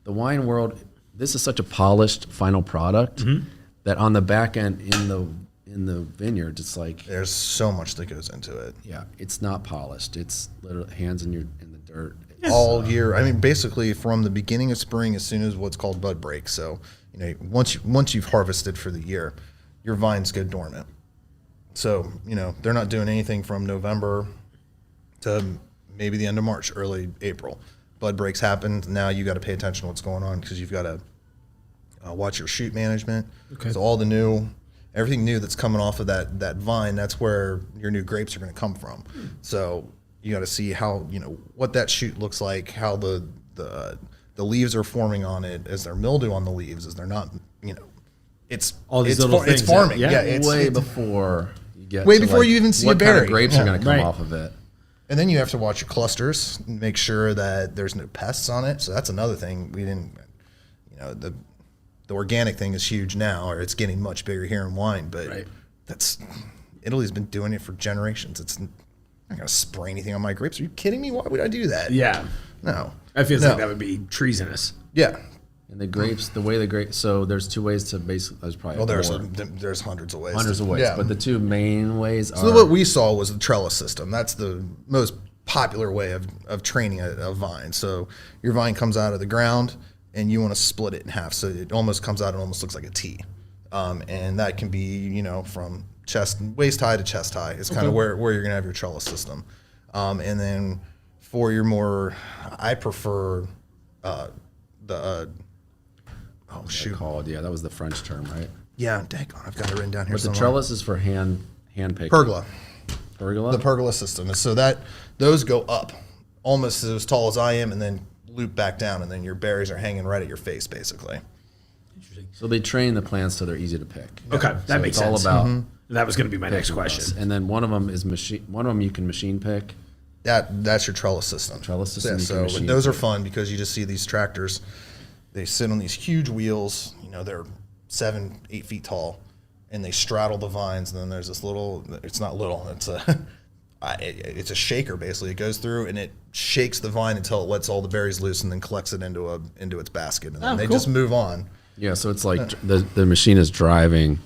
Speaker 3: the wine world, this is such a polished final product that on the back end in the vineyard, it's like,
Speaker 4: There's so much that goes into it.
Speaker 3: yeah, it's not polished. It's literally hands in the dirt.
Speaker 4: All year. I mean, basically from the beginning of spring, as soon as what's called bud break. So, once you've harvested for the year, your vines go dormant. So, they're not doing anything from November to maybe the end of March, early April. Bud breaks happen. Now you got to pay attention to what's going on because you've got to watch your shoot management.
Speaker 2: Okay.
Speaker 4: So everything new that's coming off of that vine, that's where your new grapes are going to come from. So you got to see how, what that shoot looks like, how the leaves are forming on it, is there mildew on the leaves, is there not, it's
Speaker 2: All these
Speaker 4: it's
Speaker 2: little
Speaker 4: it's
Speaker 2: things,
Speaker 4: farming.
Speaker 2: yeah.
Speaker 4: Yeah, it's
Speaker 3: way before you get
Speaker 4: Way
Speaker 3: to,
Speaker 4: before
Speaker 3: like,
Speaker 4: you even see a
Speaker 3: what kind
Speaker 4: berry.
Speaker 3: of grapes are going to come
Speaker 2: Right.
Speaker 3: off of it.
Speaker 4: And then you have to watch your clusters, make sure that there's no pests on it. So that's another thing we didn't, the organic thing is huge now, or it's getting much bigger here in wine, but
Speaker 2: Right.
Speaker 4: Italy's been doing it for generations. I'm not going to spray anything on my grapes. Are you kidding me? Why would I do that?
Speaker 2: Yeah.
Speaker 4: No.
Speaker 2: I feel
Speaker 4: No.
Speaker 2: like that would be treasonous.
Speaker 4: Yeah.
Speaker 3: And the grapes, so there's two ways to basically, there's probably
Speaker 4: Well, there's
Speaker 3: more,
Speaker 4: there's hundreds of ways.
Speaker 3: hundreds of ways,
Speaker 4: Yeah.
Speaker 3: but the two main ways are.
Speaker 4: So what we saw was the trellis system. That's the most popular way of training a vine. So your vine comes out of the ground, and you want to split it in half, so it almost comes out and almost looks like a T. And that can be, from waist high to chest high. It's kind of where you're gonna have your trellis system. And then for your more, I prefer
Speaker 3: called, yeah, that was the French term, right?
Speaker 4: Yeah, daggone, I've got it written down here
Speaker 3: But the
Speaker 4: somewhere.
Speaker 3: trellis is for hand picking.
Speaker 4: Pergola.
Speaker 3: Pergola?
Speaker 4: The pergola system. So those go up almost as tall as I am, and then loop back down, and then your berries are hanging right at your face, basically.
Speaker 3: So they train the plants so they're easy to pick.
Speaker 2: Okay,
Speaker 3: So
Speaker 2: that makes
Speaker 3: it's
Speaker 2: sense.
Speaker 3: all about
Speaker 2: That was going to be my next
Speaker 3: picking
Speaker 2: question.
Speaker 3: us. And then one of them is machine. One of them you can machine pick.
Speaker 4: That's your trellis system.
Speaker 3: Trellis system
Speaker 4: Yeah,
Speaker 3: you can
Speaker 4: so
Speaker 3: machine
Speaker 4: those are fun because you just see these tractors. They sit on these huge wheels. They're 7-8 feet tall, and they straddle the vines. And then there's this little. It's not little. It's it's a shaker basically. It goes through and it shakes the vine until it lets all the berries loose, and then collects it into its basket, and then they
Speaker 2: cool.
Speaker 4: just move on.
Speaker 3: Yeah, so it's like the machine is driving,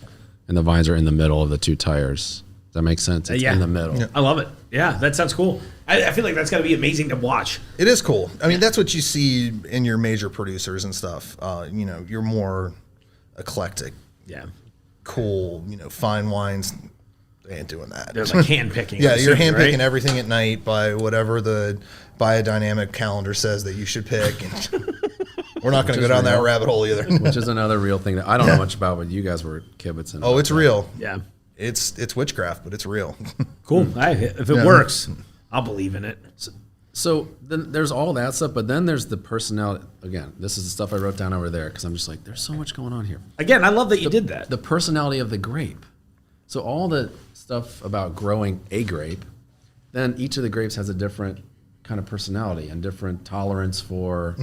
Speaker 3: and the vines are in the middle of the two tires. Does that make sense? It's
Speaker 2: Yeah.
Speaker 3: in the middle.
Speaker 4: Yeah.
Speaker 2: I love it. Yeah, that sounds cool. I feel like that's got to be amazing to watch.
Speaker 4: It is cool. I mean, that's what you see in your major producers and stuff. You're more eclectic,
Speaker 2: Yeah.
Speaker 4: cool, fine wines. They ain't doing that.
Speaker 2: They're like hand picking.
Speaker 4: Yeah, you're hand picking
Speaker 2: right?
Speaker 4: everything at night by whatever the biodynamic calendar says that you should pick. And we're not going to go down that rabbit hole either.
Speaker 3: Which is another real thing that I don't know much about, but you guys were kibitzing.
Speaker 4: Oh, it's real.
Speaker 2: Yeah.
Speaker 4: It's witchcraft, but it's real.
Speaker 2: Cool. If it works, I'll believe in it.
Speaker 3: So then there's all that stuff, but then there's the personality. Again, this is the stuff I wrote down over there because I'm just like, there's so much going on here.
Speaker 2: Again, I love that you did that.
Speaker 3: The personality of the grape. So all the stuff about growing a grape, then each of the grapes has a different kind of personality and different tolerance for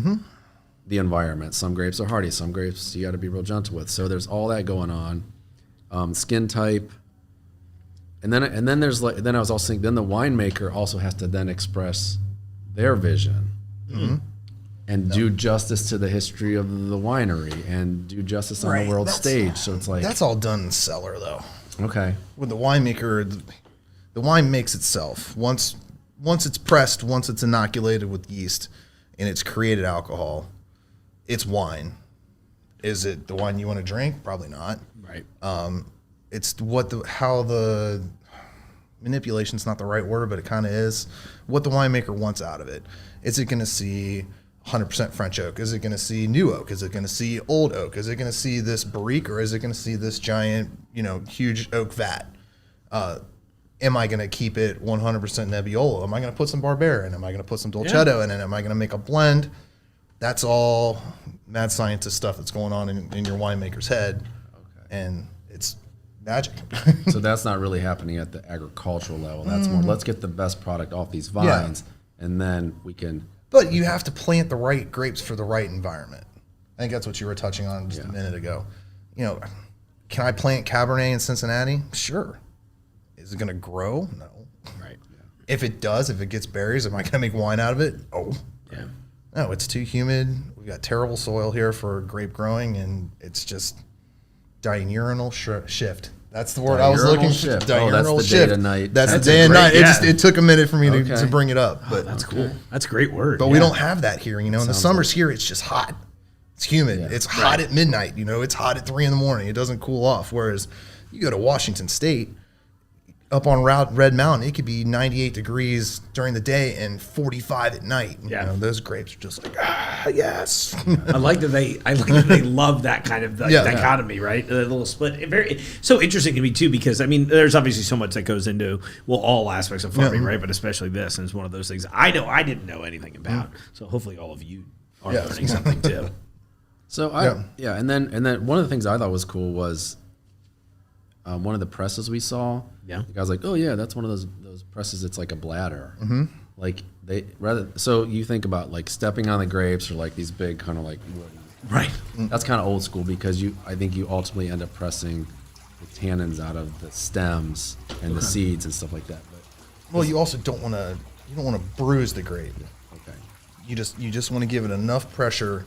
Speaker 3: the environment. Some grapes are hardy, some grapes you got to be real gentle with. So there's all that going on. Skin type. And then there's like, then I was also thinking, then the winemaker also has to then express their vision and do justice to the history of the winery and do justice on the world stage. So it's like,
Speaker 4: That's all done in cellar, though.
Speaker 3: okay.
Speaker 4: With the winemaker, the wine makes itself. Once it's pressed, once it's inoculated with yeast, and it's created alcohol, it's wine. Is it the wine you want to drink? Probably not.
Speaker 2: Right.
Speaker 4: It's how the manipulation's not the right word, but it kind of is. What the winemaker wants out of it. Is it going to see 100% French oak? Is it going to see new oak? Is it going to see old oak? Is it going to see this barrique, or is it going to see this giant, huge oak vat? Am I going to keep it 100% Nebbiolo? Am I going to put some Barbera in? Am I going to put some Dolcetto in it? Am I going to make a blend? That's all mad scientist stuff that's going on in your winemaker's head. Okay. And it's magic.
Speaker 3: So that's not really happening at the agricultural level. That's more, let's get the best product off these vines, and then we can...
Speaker 4: But you have to plant the right grapes for the right environment. I think that's what you were touching on just a minute ago. Can I plant Cabernet in Cincinnati? Sure. Is it going to grow? No.
Speaker 2: Right.
Speaker 3: Yeah.
Speaker 4: If it does, if it gets berries, am I going to make wine out of it? Oh.
Speaker 2: Yeah.
Speaker 4: No, it's too humid. We've got terrible soil here for grape growing, and it's just diurnal shift. That's the word I was looking for. Diurnal
Speaker 3: that's the
Speaker 4: shift.
Speaker 3: day to night.
Speaker 4: That's the day and night.
Speaker 2: Yeah.
Speaker 4: It took a minute for me to bring it up. But
Speaker 2: That's cool. That's a great word.
Speaker 4: But we don't have that here. In the summers here, it's just hot. It's humid.
Speaker 3: Yeah.
Speaker 4: It's hot at midnight. It's hot at 3 a.m. It doesn't cool off. Whereas you go to Washington State, up on Red Mountain, it could be 98 degrees during the day and 45 at night.
Speaker 2: Yeah.
Speaker 4: Those grapes are just like, yes.
Speaker 2: I like that they love that kind of dichotomy, right? The little split. Very so interesting to me too, because there's obviously so much that goes into all aspects of farming, right? But especially this, and it's one of those things I didn't know anything about. So hopefully all of you are learning something too.
Speaker 3: So and then one of the things I thought was cool was one of the presses we saw.
Speaker 2: Yeah,
Speaker 3: the guy's like, oh yeah, that's one of those presses. It's like a bladder. Mm-hmm. Like so you think about like stepping on the grapes or like these big kind of like
Speaker 2: right.
Speaker 3: That's kind of old school because I think you ultimately end up pressing the tannins out of the stems and the seeds and stuff like that. But
Speaker 4: You also don't want to bruise the grape.
Speaker 3: Okay.
Speaker 4: You just want to give it enough pressure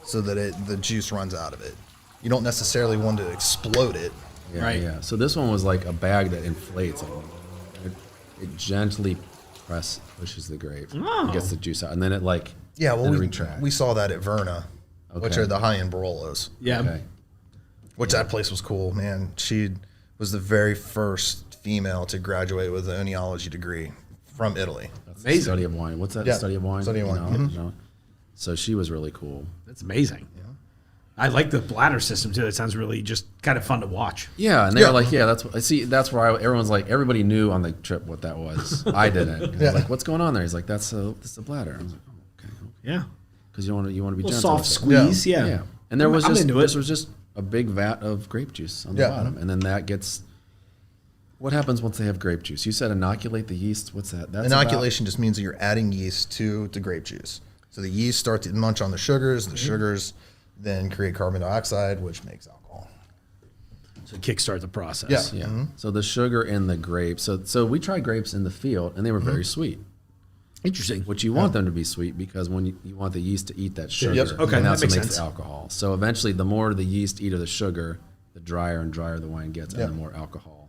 Speaker 4: so that the juice runs out of it. You don't necessarily want to explode it.
Speaker 3: Yeah,
Speaker 2: right.
Speaker 3: Yeah. So this one was like a bag that inflates. It gently pushes the grape, gets the juice out, and then it retracts.
Speaker 4: We saw that at Verna, which are the high-end Barolos.
Speaker 2: Yeah.
Speaker 3: Okay.
Speaker 4: Which that place was cool, man. She was the very first female to graduate with an oenology degree from Italy.
Speaker 3: That's the study of wine. What's that?
Speaker 4: Yeah,
Speaker 3: Study of wine.
Speaker 4: study of wine.
Speaker 3: Mm-hmm. So she was really cool.
Speaker 2: That's amazing. Yeah. I like the bladder system too. It sounds really just kind of fun to watch.
Speaker 3: Yeah, and they were like, that's what I see. That's where everyone's like, everybody knew on the trip what that was. I didn't. And I was like, what's going on there? He's like, that's a bladder. I was like, oh, okay.
Speaker 2: Yeah.
Speaker 3: Because you want to be gentle.
Speaker 2: Soft squeeze. Yeah.
Speaker 3: And there was this was just a big vat of grape juice on the bottom, and then that gets. What happens once they have grape juice? You said inoculate the yeast. What's that? That's
Speaker 4: inoculation just means that you're adding yeast to the grape juice. So the yeast start to munch on the sugars. The sugars then create carbon dioxide, which makes alcohol.
Speaker 2: So kickstart the process.
Speaker 3: Yeah. Mm-hmm. So the sugar in the grapes. So we tried grapes in the field, and they were very sweet.
Speaker 2: Interesting.
Speaker 3: Which you want them to be sweet because when you want the yeast to eat that sugar,
Speaker 2: Okay,
Speaker 3: and that's
Speaker 2: that
Speaker 3: what
Speaker 2: makes
Speaker 3: makes
Speaker 2: sense.
Speaker 3: the alcohol. So eventually, the more the yeast eat of the sugar, the drier and drier the wine gets, and the more alcohol.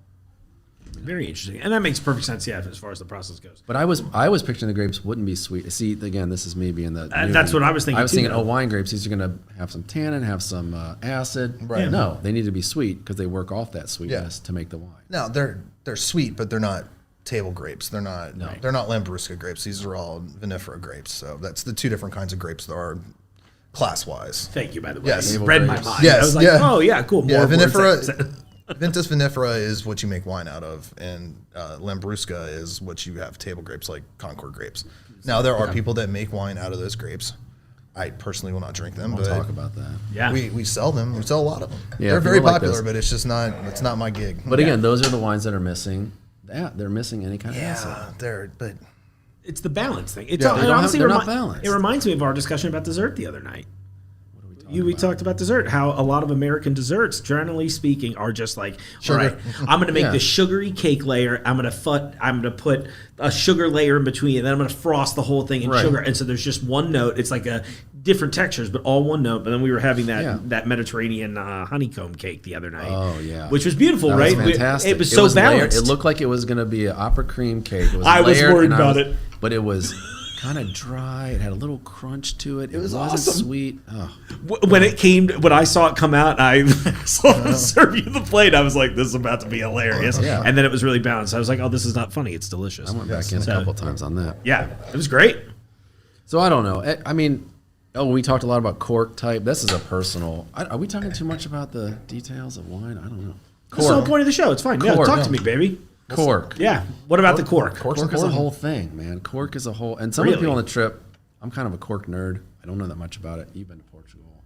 Speaker 2: Very interesting, and that makes perfect sense. Yeah, as far as the process goes.
Speaker 3: But I was picturing the grapes wouldn't be sweet. See, again, this is me being the.
Speaker 2: That's what I was thinking.
Speaker 3: I was thinking, wine grapes. These are going to have some tannin, have some acid.
Speaker 4: Right.
Speaker 3: No, they need to be sweet because they work off that sweetness to make the wine.
Speaker 4: Now they're sweet, but they're not table grapes. They're not. No. They're not Lambrusco grapes. These are all vinifera grapes. So that's the two different kinds of grapes that are class wise.
Speaker 2: Thank you, by the way.
Speaker 4: Yes.
Speaker 2: You read my mind.
Speaker 4: Yes.
Speaker 2: I was like, oh yeah, cool. More
Speaker 4: yeah, vinifera. Ventus vinifera is what you make wine out of, and Lambrusca is what you have table grapes like Concord grapes. Now there are people that make wine out of those grapes. I personally will not drink them.
Speaker 3: We'll talk about that.
Speaker 2: Yeah,
Speaker 4: we sell them. We sell a lot of them.
Speaker 3: Yeah,
Speaker 4: they're very popular, but it's just not. It's not my gig.
Speaker 3: But again, those are the wines that are missing. Yeah, they're missing any kind of acid.
Speaker 4: But
Speaker 2: it's the balance thing. It's
Speaker 3: they're not balanced.
Speaker 2: It reminds me of our discussion about dessert the other night. We talked about dessert, how a lot of American desserts, generally speaking, are just like, all right, I'm going to make this sugary cake layer. I'm going to put a sugar layer in between, and then I'm going to frost the whole thing in sugar. And so there's just one note. It's like different textures, but all one note. But then we were having that Mediterranean honeycomb cake the other night.
Speaker 3: Oh yeah,
Speaker 2: which was beautiful,
Speaker 3: that
Speaker 2: right?
Speaker 3: Was fantastic.
Speaker 2: It was so balanced.
Speaker 3: Layered. It looked like it was going to be an opera cream cake. It was
Speaker 2: I was worried about it,
Speaker 3: but it was kind of dry. It had a little crunch to it. It
Speaker 2: was
Speaker 3: wasn't
Speaker 2: awesome.
Speaker 3: sweet. Oh.
Speaker 2: When I saw it come out, I saw them serve you the plate. I was like, this is about to be hilarious.
Speaker 3: Yeah.
Speaker 2: And then it was really balanced. I was like, oh, this is not funny. It's delicious.
Speaker 3: I went back in a couple times on that.
Speaker 2: Yeah, it was great.
Speaker 3: So I don't know. I mean, we talked a lot about cork type. This is a personal. Are we talking too much about the details of wine? I don't know.
Speaker 2: That's the whole point of the show. It's fine. Yeah,
Speaker 3: Cork.
Speaker 2: talk to me, baby.
Speaker 3: Cork.
Speaker 2: Yeah. What about the cork?
Speaker 3: Cork is a whole thing, man. Cork is a whole. And some of the people on the trip, I'm kind of a cork nerd. I don't know that much about it. You've been to Portugal.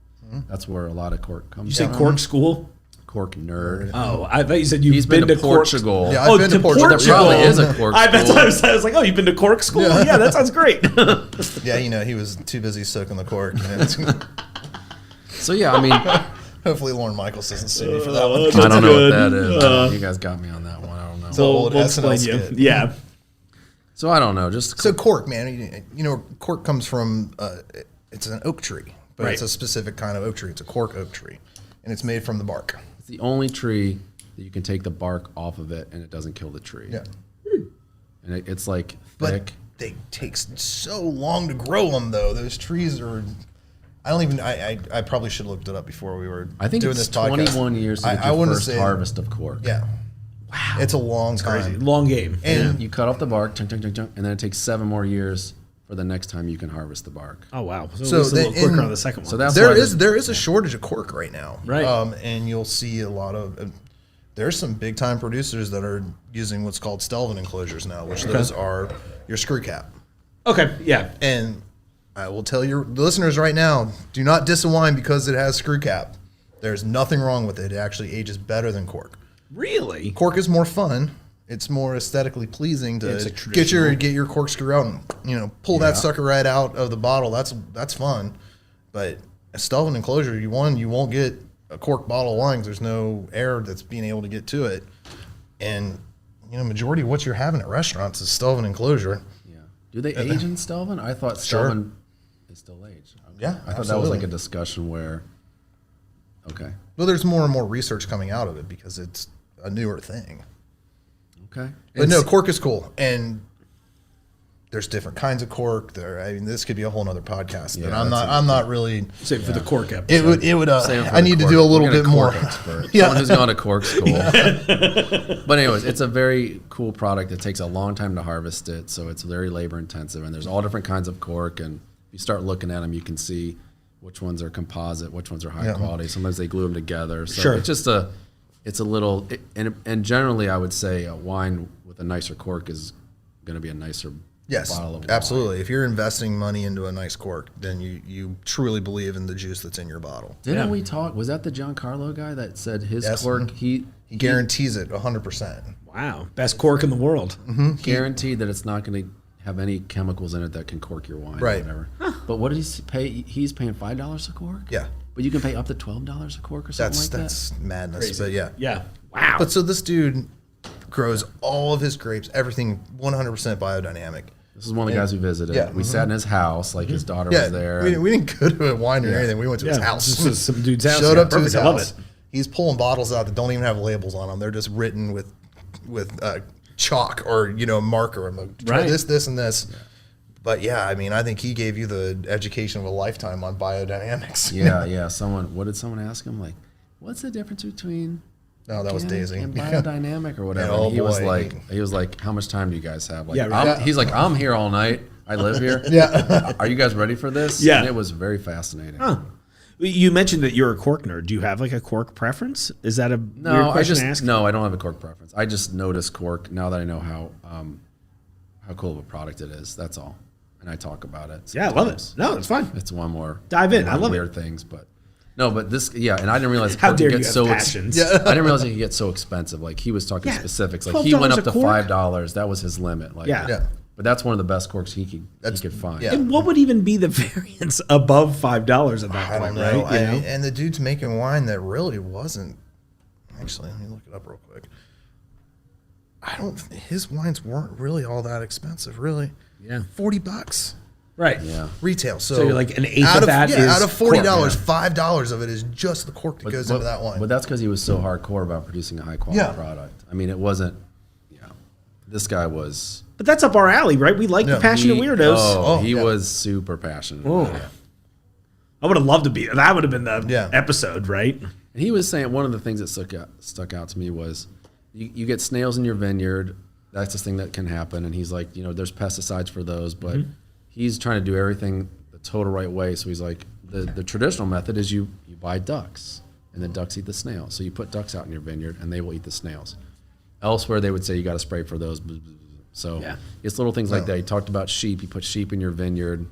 Speaker 3: That's where a lot of cork comes
Speaker 2: You
Speaker 3: from.
Speaker 2: say cork school?
Speaker 3: Cork nerd.
Speaker 2: Oh, I thought you said you've
Speaker 3: He's
Speaker 2: been to
Speaker 3: Portugal.
Speaker 2: Cork.
Speaker 4: Yeah, I've been to Portugal.
Speaker 3: There probably is a cork
Speaker 2: That's
Speaker 3: school.
Speaker 2: what I was like, oh, you've been to cork school? Yeah, that sounds great.
Speaker 4: Yeah, he was too busy soaking the cork.
Speaker 3: So yeah, I mean,
Speaker 4: Hopefully Lorne Michaels doesn't sue me for that one.
Speaker 3: I don't know
Speaker 2: good.
Speaker 3: what that is. You guys got me on that one. I don't know.
Speaker 2: So
Speaker 4: Old
Speaker 2: we'll
Speaker 4: SNL
Speaker 2: explain you.
Speaker 4: skit.
Speaker 2: Yeah.
Speaker 3: So I don't know. Just
Speaker 4: So cork, man, cork comes from it's an oak tree, but
Speaker 2: Right.
Speaker 4: it's a specific kind of oak tree. It's a cork oak tree, and it's made from the bark.
Speaker 3: it's the only tree that you can take the bark off of it and it doesn't kill the tree.
Speaker 4: Yeah,
Speaker 3: And it's like
Speaker 4: but
Speaker 3: thick.
Speaker 4: they take so long to grow them, though. Those trees are. I don't even. I probably should have looked it up before we were.
Speaker 3: I think
Speaker 4: doing
Speaker 3: it's
Speaker 4: this podcast.
Speaker 3: 21 years to get
Speaker 4: I
Speaker 3: your
Speaker 4: wanna
Speaker 3: first
Speaker 4: say-
Speaker 3: harvest of cork.
Speaker 4: Yeah. Wow. It's a long time.
Speaker 2: Crazy. Long game.
Speaker 4: And
Speaker 3: You cut off the bark, chunk, chunk, chunk, chunk, and then it takes 7 more years for the next time you can harvest the bark.
Speaker 2: Oh, wow. So,
Speaker 4: So
Speaker 2: at least a little
Speaker 4: the-
Speaker 2: quicker
Speaker 4: in-
Speaker 2: on the second one.
Speaker 3: So that's
Speaker 4: there
Speaker 3: why
Speaker 4: is a shortage of cork right now,
Speaker 2: Right.
Speaker 4: And you'll see a lot of. There's some big time producers that are using what's called Stelvin enclosures now, which those are your screw cap.
Speaker 2: Okay, yeah.
Speaker 4: And I will tell your listeners right now: do not diss a wine because it has screw cap. There's nothing wrong with it. It actually ages better than cork.
Speaker 2: Really?
Speaker 4: Cork is more fun. It's more aesthetically pleasing
Speaker 2: It's a
Speaker 4: to
Speaker 2: traditional-
Speaker 4: get your corkscrew out and pull that sucker right out of the bottle. That's fun. But a Stelvin enclosure, you won't get a cork bottle of wine 'cause there's no air that's being able to get to it. And majority of what you're having at restaurants is Stelvin enclosure.
Speaker 3: Yeah. Do they age in Stelvin? I thought
Speaker 4: Sure.
Speaker 3: Stelvin is still aged. Okay.
Speaker 4: Yeah,
Speaker 3: I thought that was
Speaker 4: absolutely.
Speaker 3: like a discussion where. Okay.
Speaker 4: Well, there's more and more research coming out of it because it's a newer thing.
Speaker 3: Okay.
Speaker 4: But no, cork is cool, and there's different kinds of cork. This could be a whole nother podcast. But
Speaker 3: Yeah,
Speaker 4: I'm not really.
Speaker 2: Save it for the cork episode.
Speaker 4: It would.
Speaker 3: Save it for
Speaker 4: I
Speaker 3: the
Speaker 4: need to
Speaker 3: cork-
Speaker 4: do a little
Speaker 3: we'll get
Speaker 4: bit more.
Speaker 3: cork expert.
Speaker 4: Yeah.
Speaker 3: Someone who's gone to cork school. But anyways, it's a very cool product. It takes a long time to harvest it, so it's very labor intensive. And there's all different kinds of cork, and if you start looking at them, you can see which ones are composite, which ones are high quality. Sometimes they glue them together. So
Speaker 2: Sure.
Speaker 3: it's just it's a little, and generally I would say a wine with a nicer cork is going to be a nicer
Speaker 4: Yes,
Speaker 3: bottle of wine.
Speaker 4: absolutely. If you're investing money into a nice cork, then you truly believe in the juice that's in your bottle.
Speaker 3: Didn't we talk? Was that the Giancarlo guy that said his
Speaker 4: Yes.
Speaker 3: cork? He
Speaker 4: He guarantees it 100%.
Speaker 2: Wow. Best cork in the world.
Speaker 3: guaranteed that it's not going to have any chemicals in it that can cork your wine
Speaker 4: Right.
Speaker 3: or whatever. But what did he pay? He's paying $5 a cork?
Speaker 4: Yeah,
Speaker 3: But you can pay up to $12 a cork or something
Speaker 4: that's madness. But yeah.
Speaker 2: Yeah. Wow.
Speaker 4: But so this dude grows all of his grapes, everything 100% biodynamic.
Speaker 3: This is one of the guys we visited.
Speaker 4: Yeah.
Speaker 3: We sat in his house, like his daughter
Speaker 4: Yeah,
Speaker 3: was there.
Speaker 4: we didn't go to a winery or anything. We went to his
Speaker 2: Yeah,
Speaker 4: house.
Speaker 2: this is some dude's house.
Speaker 4: Showed
Speaker 2: Yeah,
Speaker 4: up to his
Speaker 2: perfect. I love
Speaker 4: house.
Speaker 2: it.
Speaker 4: He's pulling bottles out that don't even have labels on them. They're just written with chalk or marker. I'm like, try
Speaker 2: Right.
Speaker 4: this, and this. But yeah, I mean, I think he gave you the education of a lifetime on biodynamics.
Speaker 3: yeah. What did someone ask him? Like, what's the difference between
Speaker 4: No, that was
Speaker 3: organic
Speaker 4: Daisy.
Speaker 3: and biodynamic or whatever?
Speaker 4: Yeah, oh
Speaker 3: And he was
Speaker 4: boy.
Speaker 3: like, how much time do you guys have? Like,
Speaker 2: Yeah, right.
Speaker 3: He's like, I'm here all night. I live here.
Speaker 4: Yeah.
Speaker 3: Are you guys ready for this?
Speaker 2: Yeah.
Speaker 3: And it was very fascinating.
Speaker 2: Huh. You mentioned that you're a cork nerd. Do you have like a cork preference? Is that a weird
Speaker 3: No,
Speaker 2: question to ask?
Speaker 3: I don't have a cork preference. I just notice cork now that I know how cool of a product it is. That's all, and I talk about it.
Speaker 2: Yeah, I love it.
Speaker 3: sometimes.
Speaker 2: No, it's fine.
Speaker 3: It's one more
Speaker 2: Dive in.
Speaker 3: one
Speaker 2: I
Speaker 3: of
Speaker 2: love
Speaker 3: weird things, but no, but this, and I didn't realize
Speaker 2: How
Speaker 3: cork
Speaker 2: dare
Speaker 3: could
Speaker 2: you
Speaker 3: get
Speaker 2: have
Speaker 3: so
Speaker 2: passions?
Speaker 4: Yeah.
Speaker 3: I didn't realize it could get so expensive. Like he was talking
Speaker 2: Yeah,
Speaker 3: specifics. Like he
Speaker 2: $12
Speaker 3: went up
Speaker 2: a
Speaker 3: to
Speaker 2: cork?
Speaker 3: $5. That was his limit. Like,
Speaker 2: Yeah.
Speaker 4: Yeah.
Speaker 3: But that's one of the best corks he could find.
Speaker 4: yeah.
Speaker 2: And what would even be the variance above $5 at that
Speaker 4: I
Speaker 2: point,
Speaker 4: don't know.
Speaker 2: right?
Speaker 4: And the dude's making wine that really wasn't. Actually, let me look it up real quick. His wines weren't really all that expensive, really.
Speaker 2: Yeah.
Speaker 4: $40
Speaker 2: Right.
Speaker 3: Yeah.
Speaker 4: retail. So
Speaker 2: you're like an eighth
Speaker 4: out
Speaker 2: of that is
Speaker 4: out of $40,
Speaker 2: cork,
Speaker 4: $5 of it is just the cork that goes into that wine.
Speaker 3: But that's because he was so hardcore about producing a high quality
Speaker 4: Yeah.
Speaker 3: product. I mean, it wasn't. This guy was
Speaker 2: But that's up our alley, right? We like the passionate weirdos.
Speaker 3: He was super passionate. about it.
Speaker 2: I would have loved to be. That would have been the episode, right?
Speaker 3: And he was saying one of the things that stuck out to me was you get snails in your vineyard. That's the thing that can happen. And he's like, there's pesticides for those, but he's trying to do everything the total right way. So he's like, the traditional method is you buy ducks, and the ducks eat the snails. So you put ducks out in your vineyard, and they will eat the snails. Elsewhere, they would say you got to spray for those. So it's little things like that. He talked about sheep. You put sheep in your vineyard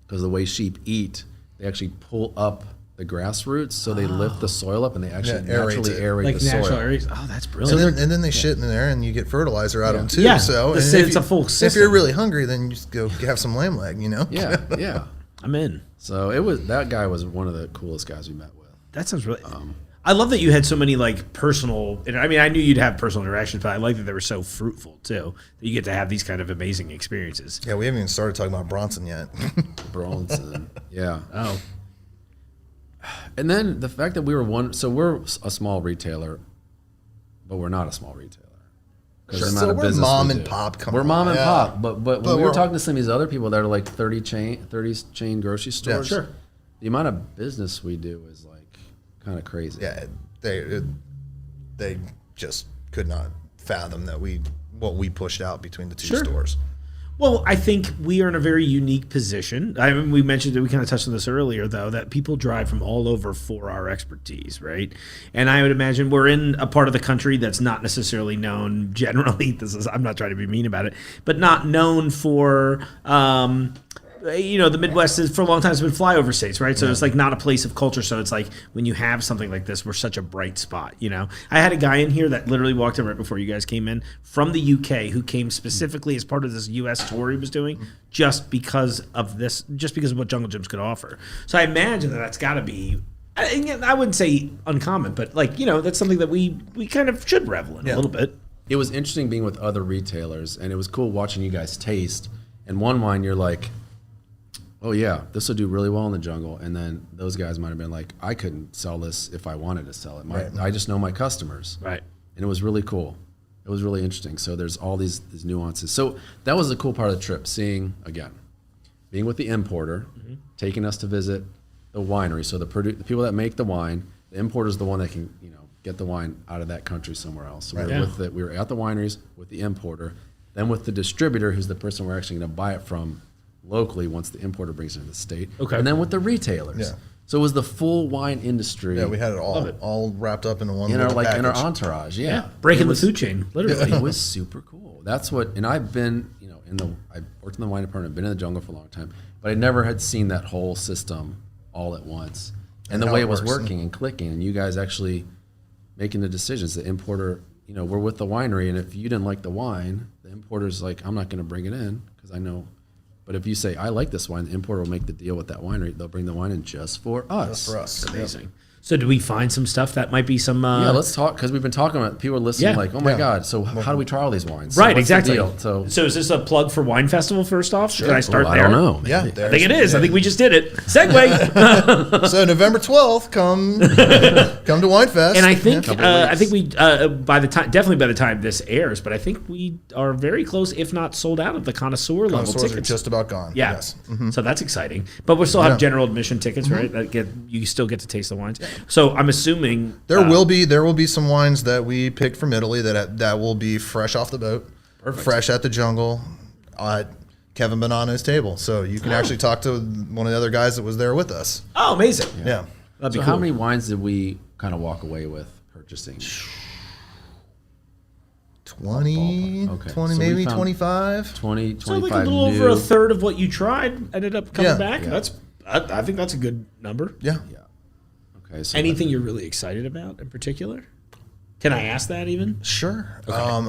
Speaker 3: because the way sheep eat, they actually pull up the grass roots, so they lift the soil up, and they actually naturally aerate the soil.
Speaker 2: Oh, that's brilliant.
Speaker 4: And then they shit in there, and you get fertilizer out of them too.
Speaker 2: Yeah,
Speaker 4: so
Speaker 2: it's a full system.
Speaker 4: If you're really hungry, then you just go have some lamb leg.
Speaker 3: Yeah.
Speaker 2: I'm in.
Speaker 3: So that guy was one of the coolest guys we met with.
Speaker 2: That sounds really. I love that you had so many personal. I mean, I knew you'd have personal interactions, but I like that they were so fruitful too. That you get to have these kind of amazing experiences.
Speaker 4: Yeah, we haven't even started talking about Bronson yet.
Speaker 3: Bronson, yeah.
Speaker 2: Oh.
Speaker 3: And then the fact that we were we're a small retailer, but we're not a small retailer.
Speaker 4: Sure. So we're mom and pop.
Speaker 3: We're mom and pop, but when we were talking to some of these other people that are like 30 chain grocery stores,
Speaker 2: sure.
Speaker 3: The amount of business we do is like kind of crazy.
Speaker 4: Yeah, they just could not fathom what we pushed out between the two stores.
Speaker 2: Well, I think we are in a very unique position. I mean, we mentioned that we kind of touched on this earlier, though, that people drive from all over for our expertise, right? And I would imagine we're in a part of the country that's not necessarily known generally. I'm not trying to be mean about it, but not known for. The Midwest is for a long time has been flyover states, right? So it's like not a place of culture. So it's like when you have something like this, we're such a bright spot. I had a guy in here that literally walked in right before you guys came in from the UK who came specifically as part of this US tour he was doing just because of what Jungle Gyms could offer. So I imagine that's got to be. I wouldn't say uncommon, but that's something that we kind of should revel in a little bit.
Speaker 3: It was interesting being with other retailers, and it was cool watching you guys taste. And one wine, you're like, oh yeah, this will do really well in the jungle. And then those guys might have been like, I couldn't sell this if I wanted to sell it. I just know my customers.
Speaker 2: Right.
Speaker 3: And it was really cool. It was really interesting. So there's all these nuances. So that was a cool part of the trip, being with the importer, taking us to visit the winery. So the people that make the wine, the importer is the one that can, get the wine out of that country somewhere else. So we were at the wineries with the importer, then with the distributor, who's the person we're actually going to buy it from locally once the importer brings it into the state. Okay. And then with the retailers. Yeah. So it was the full wine industry.
Speaker 4: Yeah, we had it all wrapped up into one
Speaker 3: in
Speaker 4: little
Speaker 3: in our entourage. Yeah.
Speaker 2: Breaking the food chain, literally.
Speaker 3: It was super cool. That's what, and I've been, I worked in the wine department, been in the jungle for a long time, but I never had seen that whole system all at once. And the way it was working and clicking, and you guys actually making the decisions. The importer, we're with the winery, and if you didn't like the wine, the importer's like, I'm not going to bring it in because I know. But if you say, I like this wine, the importer will make the deal with that winery. They'll bring the wine in just for us.
Speaker 4: Just for us.
Speaker 2: That's amazing. Yep. So do we find some stuff that might be some...
Speaker 3: Yeah, let's talk, because we've been talking about people are listening like, oh my God, so how do we try all these wines?
Speaker 2: Right,
Speaker 3: so
Speaker 2: exactly.
Speaker 3: So
Speaker 2: is this a plug for Wine Festival first off? Should I start there?
Speaker 3: I don't know.
Speaker 4: Yeah,
Speaker 2: I think it is. I think we just did it. Segue.
Speaker 4: So November 12th, come to Wine Fest.
Speaker 2: And I think we by the time this airs, but I think we are very close, if not sold out of the connoisseur level tickets.
Speaker 4: Are just about gone.
Speaker 2: Yeah.
Speaker 4: Yes.
Speaker 2: So that's exciting. But we'll still have general admission tickets, right? You still get to taste the wines. So I'm assuming
Speaker 4: there will be some wines that we picked from Italy that will be fresh off the boat, fresh at the jungle, at Kevin Bonanno's table. So you can actually talk to one of the other guys that was there with us.
Speaker 2: Oh, amazing!
Speaker 4: Yeah.
Speaker 2: That'd be cool.
Speaker 3: How many wines did we kind of walk away with purchasing?
Speaker 4: 20,
Speaker 3: okay.
Speaker 4: 20
Speaker 3: So
Speaker 4: maybe 25.
Speaker 3: 20, 25
Speaker 2: so like a little over a third of what you tried ended up coming back.
Speaker 3: Yeah.
Speaker 2: I think that's a good number.
Speaker 4: Yeah.
Speaker 3: Okay. So
Speaker 2: anything you're really excited about in particular? Can I ask that even?
Speaker 4: Sure.
Speaker 2: Okay.
Speaker 4: I'm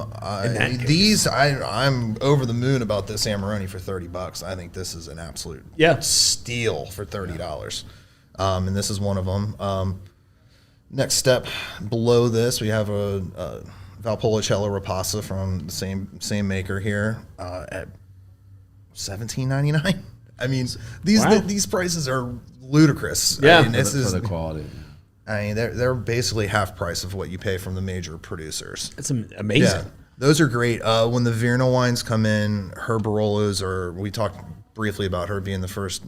Speaker 4: over the moon about this Amarone for $30. I think this is an absolute steal for $30. And this is one of them. Next step below this, we have a Valpolicella Rapassa from the same maker here at $17.99. I mean, these prices are ludicrous.
Speaker 2: Yeah,
Speaker 4: I mean, this is
Speaker 3: for the quality.
Speaker 4: I mean, they're basically half price of what you pay from the major producers.
Speaker 2: It's amazing.
Speaker 4: Those are great. When the Virna wines come in, her Barolos are. We talked briefly about her being the first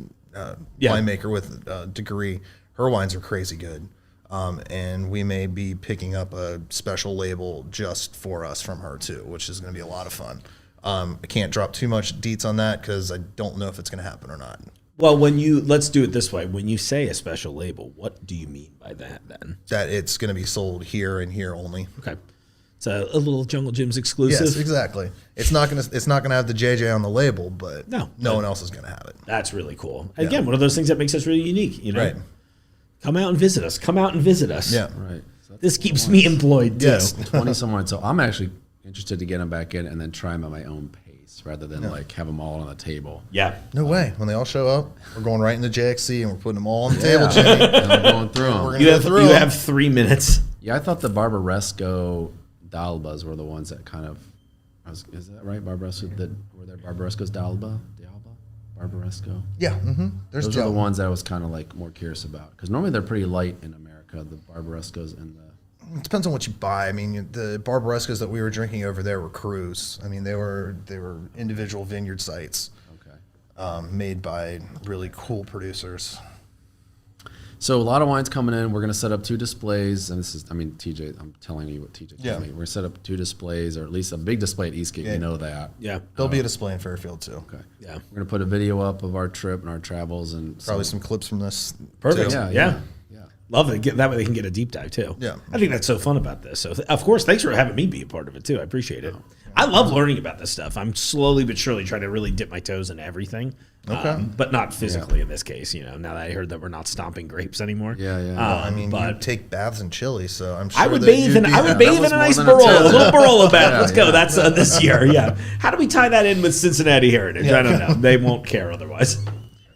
Speaker 4: winemaker with a degree. Her wines are crazy good, and we may be picking up a special label just for us from her too, which is going to be a lot of fun. I can't drop too much deets on that because I don't know if it's going to happen or not.
Speaker 2: Well, let's do it this way. When you say a special label, what do you mean by that then?
Speaker 4: That it's going to be sold here and here only.
Speaker 2: Okay. So a little Jungle Jim's exclusive.
Speaker 4: Yes, exactly. It's not gonna have the JJ on the label, but no one else is gonna have it.
Speaker 2: That's really cool. Again, one of those things that makes us really unique. You know,
Speaker 4: right?
Speaker 2: Come out and visit us. Come out and visit us.
Speaker 3: Yeah, right. So
Speaker 2: this keeps me employed too.
Speaker 4: Yes,
Speaker 3: 20 someone. So I'm actually interested to get them back in and then try them at my own pace rather than like have them all on the table.
Speaker 2: Yeah.
Speaker 4: No way. When they all show up, we're going right in the JXC and we're putting them all on the table, Jimmy.
Speaker 3: And I'm going through them.
Speaker 4: We're gonna go through them.
Speaker 2: have 3 minutes.
Speaker 3: Yeah, I thought the Barbaresco D'Albas were the ones that kind of, is that right? Barbaresco, were there Barbaresco's D'Alba? Barbaresco?
Speaker 4: Yeah. Mm-hmm.
Speaker 3: Those are the ones that I was kind of like more curious about. Because normally they're pretty light in America, the Barbarescos and the...
Speaker 4: It depends on what you buy. I mean, the Barbarescos that we were drinking over there were crus. I mean, they were individual vineyard sites.
Speaker 3: Okay.
Speaker 4: Made by really cool producers.
Speaker 3: So a lot of wines coming in. We're going to set up 2 displays, and this is, I mean, TJ, I'm telling you what TJ told me. We're going to set up 2 displays, or at least a big display at Eastgate.
Speaker 4: Yeah.
Speaker 3: We know that.
Speaker 2: Yeah.
Speaker 4: There'll be a display in Fairfield too.
Speaker 3: Okay.
Speaker 2: Yeah.
Speaker 3: We're going to put a video up of our trip and our travels, and
Speaker 4: Probably some clips from this.
Speaker 2: Perfect.
Speaker 4: too.
Speaker 2: Yeah. Love it. That way they can get a deep dive too.
Speaker 4: Yeah.
Speaker 2: I think that's so fun about this. So, of course, thanks for having me be a part of it too. I appreciate it. I love learning about this stuff. I'm slowly but surely trying to really dip my toes in everything.
Speaker 4: Okay.
Speaker 2: But not physically in this case, you know, now that I heard that we're not stomping grapes anymore.
Speaker 3: Yeah.
Speaker 4: I mean,
Speaker 2: but
Speaker 4: you take baths in chili, so I'm sure
Speaker 2: I would
Speaker 4: that
Speaker 2: bathe in a nice Barolo, a little Barolo bath. Let's go. That's this year. Yeah. How do we tie that in with Cincinnati Heritage? I don't know. They won't care otherwise.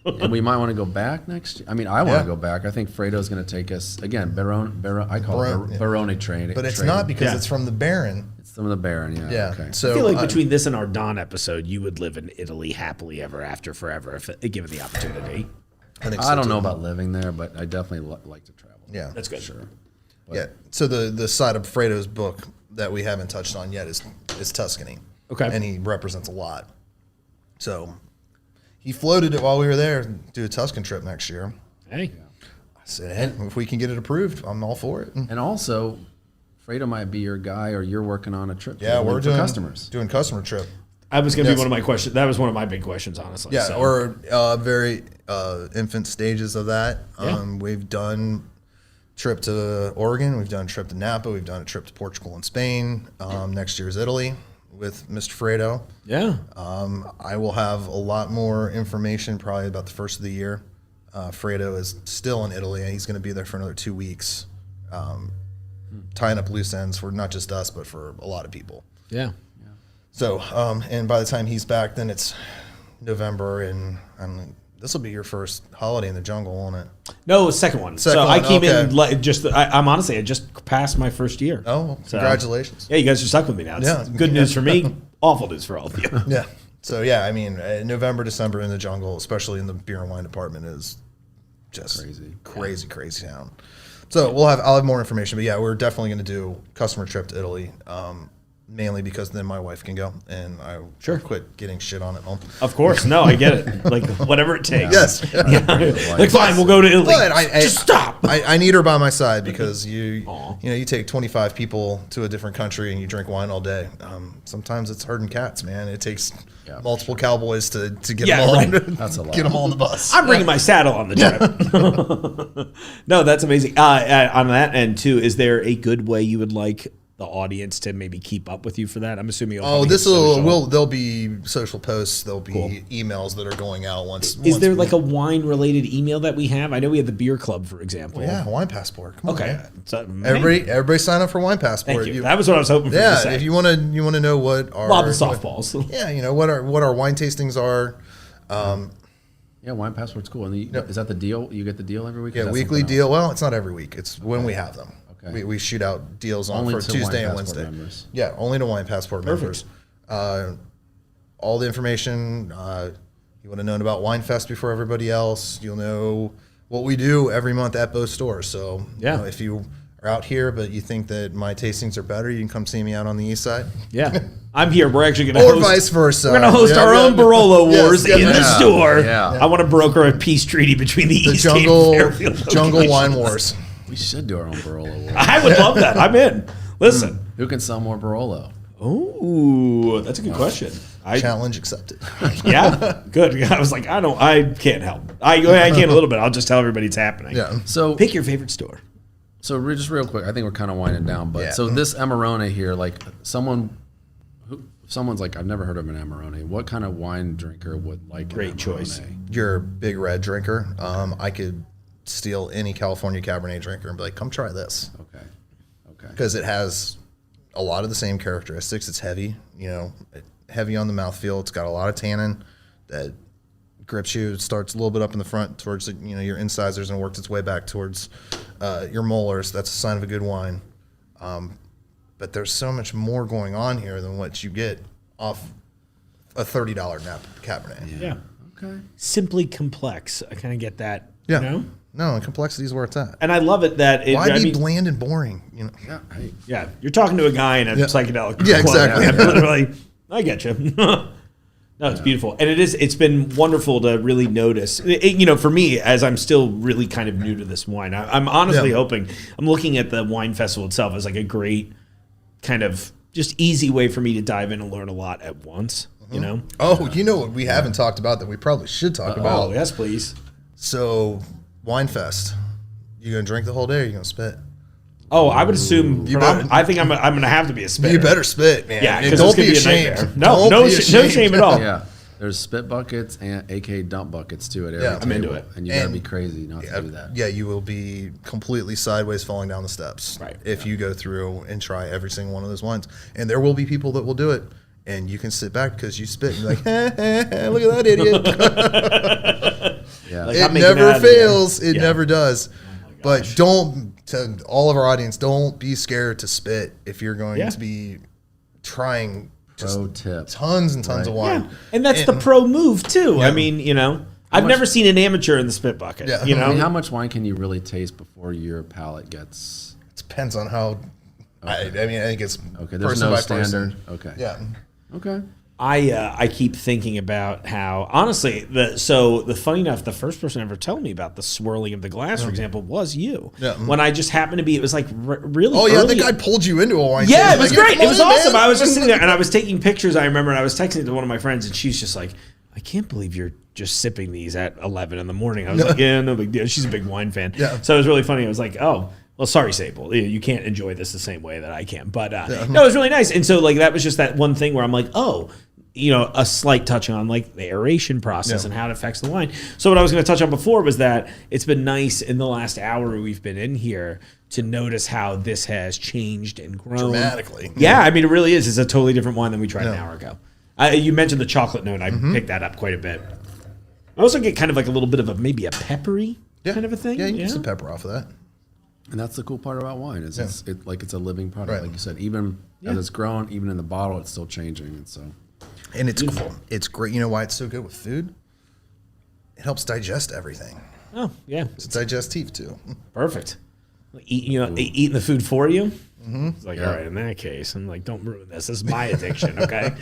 Speaker 3: And we might want to go back next year. I mean, I want to go back. I think Fredo's going to take us again. I call it Barone train.
Speaker 4: But it's not because it's from the Baron.
Speaker 3: It's from the Baron. Yeah.
Speaker 4: Yeah.
Speaker 3: Okay.
Speaker 4: So
Speaker 2: I feel like between this and our Dawn episode, you would live in Italy happily ever after forever if given the opportunity.
Speaker 3: I don't know about living there, but I definitely like to travel.
Speaker 4: Yeah.
Speaker 2: That's good.
Speaker 3: Sure.
Speaker 4: Yeah. So the side of Fredo's book that we haven't touched on yet is Tuscany.
Speaker 2: Okay.
Speaker 4: And he represents a lot. So he floated it while we were there. Do a Tuscan trip next year.
Speaker 2: Hey.
Speaker 4: I said, hey, if we can get it approved, I'm all for it.
Speaker 3: And also, Fredo might be your guy, or you're working on a trip.
Speaker 4: Yeah, we're doing
Speaker 3: customers.
Speaker 4: Doing customer trip.
Speaker 2: I was going to be one of my questions. That was one of my big questions, honestly.
Speaker 4: Yeah,
Speaker 2: so.
Speaker 4: we're very infant stages of that. We've done trip to Oregon. We've done a trip to Napa. We've done a trip to Portugal and Spain. Next year's Italy with Mr. Fredo.
Speaker 2: Yeah.
Speaker 4: I will have a lot more information probably about the first of the year. Fredo is still in Italy, and he's going to be there for another 2 weeks, tying up loose ends for not just us, but for a lot of people.
Speaker 2: Yeah.
Speaker 4: So, and by the time he's back, then it's November, and this will be your first holiday in the jungle, won't it?
Speaker 2: No, second one. I came in I'm honestly, I just passed my first year.
Speaker 4: Oh, well, congratulations.
Speaker 2: Yeah, you guys are stuck with me now. It's good news for me, awful news for all of you.
Speaker 4: Yeah. So, yeah, I mean, November, December in the jungle, especially in the beer and wine department, is just crazy town. So I'll have more information, but yeah, we're definitely going to do customer trip to Italy, mainly because then my wife can go and I quit getting shit on at home.
Speaker 2: Of course, no, I get it. Like whatever it takes.
Speaker 4: Yes,
Speaker 2: like fine, we'll go to Italy.
Speaker 4: But
Speaker 2: just stop.
Speaker 4: I need her by my side because you take 25 people to a different country and you drink wine all day. Sometimes it's herding cats, man. It takes multiple cowboys to get them all.
Speaker 2: Right.
Speaker 3: That's a lot.
Speaker 4: Get them all on the bus.
Speaker 2: I'm bringing my saddle on the trip. No, that's amazing. On that end too, is there a good way you would like the audience to maybe keep up with you for that? I'm assuming.
Speaker 4: There'll be social posts. There'll be emails that are going out once.
Speaker 2: Is there like a wine related email that we have? I know we have the beer club, for example.
Speaker 4: Well, yeah, Wine Passport. Come
Speaker 2: okay.
Speaker 4: on,
Speaker 2: so,
Speaker 4: everybody sign up for Wine Passport.
Speaker 2: Thank you. That was what I was hoping for.
Speaker 4: Yeah,
Speaker 2: you to say.
Speaker 4: if you want to know what our
Speaker 2: lob the softballs.
Speaker 4: what our wine tastings are.
Speaker 3: Yeah, Wine Passport's cool. And is that the deal? You get the deal every week?
Speaker 4: Yeah, weekly deal. Well, it's not every week. It's when we have them.
Speaker 3: Okay.
Speaker 4: We shoot out deals
Speaker 3: only
Speaker 4: for Tuesday and Wednesday.
Speaker 3: Members.
Speaker 4: Yeah, only to Wine Passport members. All the information you want to know about Wine Fest before everybody else. You'll know what we do every month at both stores. So if you are out here, but you think that my tastings are better, you can come see me out on the east side.
Speaker 2: Yeah. I'm here. We're actually going to
Speaker 4: Or
Speaker 2: host.
Speaker 4: vice versa.
Speaker 2: We're going to host our own Barolo Wars in the
Speaker 3: yeah.
Speaker 2: store.
Speaker 3: Yeah.
Speaker 2: I want to broker a peace treaty between the Eastgate
Speaker 4: jungle
Speaker 2: and Fairfield
Speaker 4: jungle
Speaker 2: locations.
Speaker 4: wine wars.
Speaker 3: We should do our own Barolo War.
Speaker 2: I would love that. I'm in. Listen.
Speaker 3: Who can sell more Barolo?
Speaker 2: Ooh, that's a good question.
Speaker 4: Challenge accepted.
Speaker 2: Yeah, good. I was like, I can't help. I can a little bit. I'll just tell everybody it's happening.
Speaker 4: Yeah.
Speaker 3: So
Speaker 2: Pick your favorite store.
Speaker 3: just real quick, I think we're kind of winding down, but
Speaker 4: Yeah.
Speaker 3: so this Amarone here, like someone's like, I've never heard of an Amarone. What kind of wine drinker would like an
Speaker 2: Great
Speaker 3: Amarone?
Speaker 2: choice.
Speaker 4: You're a big red drinker. I could steal any California Cabernet drinker and be like, come try this.
Speaker 3: Okay.
Speaker 4: Because it has a lot of the same characteristics. It's heavy, heavy on the mouthfeel. It's got a lot of tannin that grips you. It starts a little bit up in the front towards your incisors and works its way back towards your molars. That's a sign of a good wine. But there's so much more going on here than what you get off a $30 Cabernet.
Speaker 2: Yeah.
Speaker 3: Okay.
Speaker 2: Simply complex. I kind of get that.
Speaker 4: Yeah.
Speaker 2: You know?
Speaker 4: No, and complexity is where it's at.
Speaker 2: And I love it that it.
Speaker 4: Why be bland and boring?
Speaker 3: Yeah. Hey.
Speaker 2: Yeah, you're talking to a guy in a psychedelic.
Speaker 4: Yeah,
Speaker 2: club.
Speaker 4: exactly.
Speaker 2: Yeah, literally, I get you. No, it's beautiful, and it's been wonderful to really notice. For me, as I'm still really kind of new to this wine, I'm honestly hoping. I'm looking at the wine festival itself as like a great kind of just easy way for me to dive in and learn a lot at once. You know?
Speaker 4: Oh, you know what we haven't talked about that we probably should talk about?
Speaker 2: Oh, yes, please.
Speaker 4: So, Wine Fest. You gonna drink the whole day or you gonna spit?
Speaker 2: Oh, I would assume.
Speaker 4: better.
Speaker 2: I think I'm gonna have to be a spitter.
Speaker 4: You better spit, man.
Speaker 2: Yeah,
Speaker 4: And
Speaker 2: because
Speaker 4: don't
Speaker 2: it's gonna
Speaker 4: be
Speaker 2: be a
Speaker 4: ashamed.
Speaker 2: nightmare.
Speaker 4: Don't
Speaker 2: No
Speaker 4: be ashamed.
Speaker 2: shame at all.
Speaker 3: Yeah. There's spit buckets and AK dump buckets too at every
Speaker 4: Yeah.
Speaker 3: table.
Speaker 2: I'm into it.
Speaker 3: And you gotta be crazy not to do that.
Speaker 4: Yeah, you will be completely sideways falling down the steps
Speaker 2: Right.
Speaker 4: if you go through and try every single one of those wines. And there will be people that will do it, and you can sit back because you spit and be like, look at that idiot.
Speaker 3: Yeah.
Speaker 2: Like,
Speaker 4: It
Speaker 2: I'm making that
Speaker 4: never
Speaker 2: out of the
Speaker 4: fails.
Speaker 2: game.
Speaker 4: It
Speaker 2: Yeah.
Speaker 4: never does. But to all of our audience, don't be scared to spit if you're going to be trying just
Speaker 3: Pro tip.
Speaker 4: tons and tons of wine.
Speaker 2: Yeah. And that's the pro move too. I mean, I've never seen an amateur in the spit bucket.
Speaker 4: Yeah.
Speaker 2: You know,
Speaker 3: I mean, how much wine can you really taste before your palate gets?
Speaker 4: It depends on how. I think it's
Speaker 3: Okay, there's
Speaker 4: person
Speaker 3: no
Speaker 4: by
Speaker 3: standard.
Speaker 4: person.
Speaker 3: Okay.
Speaker 4: Yeah.
Speaker 3: Okay.
Speaker 2: I keep thinking about how honestly the funny enough, the first person ever told me about the swirling of the glass, for example, was you.
Speaker 4: Yeah.
Speaker 2: When I just happened to be, it was like really.
Speaker 4: Oh yeah,
Speaker 2: early.
Speaker 4: the guy pulled you into a wine.
Speaker 2: Yeah,
Speaker 4: tasting.
Speaker 2: it was
Speaker 4: Like,
Speaker 2: great.
Speaker 4: "Come
Speaker 2: It was
Speaker 4: on,
Speaker 2: awesome.
Speaker 4: man."
Speaker 2: I was just sitting there and I was taking pictures. I remember, and I was texting it to one of my friends, and she's just like, "I can't believe you're just sipping these at 11 in the morning." I was like, "Yeah, no big deal." She's a big wine fan,
Speaker 4: Yeah.
Speaker 2: so it was really funny. I was like, "Oh, well, sorry, Sable. You can't enjoy this the same way that I can." But no, it was really nice. And so like that was just that one thing where I'm like, oh. A slight touch on like the aeration process and how it affects the wine. So what I was going to touch on before was that it's been nice in the last hour we've been in here to notice how this has changed and grown
Speaker 4: Dramatically.
Speaker 2: Yeah, I mean it really is. It's a totally different wine than we tried an hour ago. You mentioned the chocolate note. I picked that up quite a bit. I also get kind of like a little bit of maybe a peppery kind of a thing.
Speaker 4: Yeah, you can get some pepper off of that.
Speaker 3: And that's the cool part about wine is it's a living product,
Speaker 4: Right.
Speaker 3: like you said. Even as it's grown, even in the bottle, it's still changing. And so,
Speaker 4: And it's great. You know why it's so good with food? It helps digest everything.
Speaker 2: Oh yeah,
Speaker 4: It's digestive too.
Speaker 2: perfect. Eating the food for you. It's like, all right, in that case, I'm like, don't ruin this. This is my addiction, okay?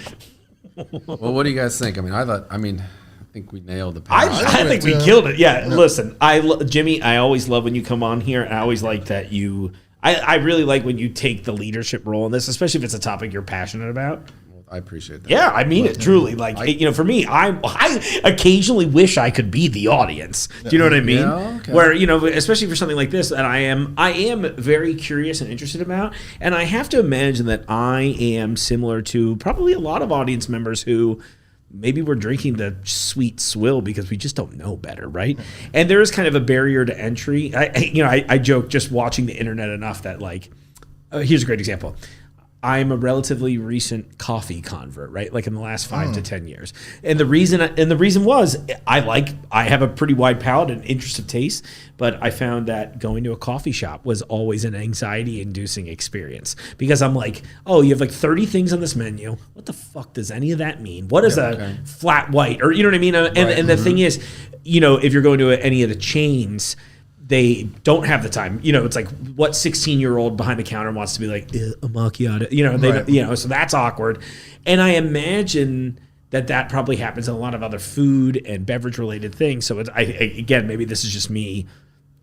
Speaker 3: well, what do you guys think? I think we nailed the
Speaker 2: I
Speaker 3: palate.
Speaker 2: think we killed it. Yeah, listen, Jimmy, I always love when you come on here, and I always like that you. I really like when you take the leadership role in this, especially if it's a topic you're passionate about.
Speaker 3: I appreciate that.
Speaker 2: Yeah, I mean it truly. Like for me, I occasionally wish I could be the audience. Do you know what I mean?
Speaker 3: Yeah, okay.
Speaker 2: Where especially for something like this that I am very curious and interested about, and I have to imagine that I am similar to probably a lot of audience members who maybe we're drinking the sweet swill because we just don't know better, right? And there is kind of a barrier to entry. I joke just watching the internet enough that here's a great example. I'm a relatively recent coffee convert, right? Like in the last 5 to 10 years. And the reason was I have a pretty wide palate and interest of taste, but I found that going to a coffee shop was always an anxiety inducing experience because I'm like, oh, you have like 30 things on this menu. What the fuck does any of that mean? What is a flat white? Or you know what I mean? And the thing is, if you're going to any of the chains, they don't have the time. You know, it's like what 16-year-old behind the counter wants to be like a macchiato. You know, they so that's awkward. And I imagine that probably happens in a lot of other food and beverage related things. So again, maybe this is just me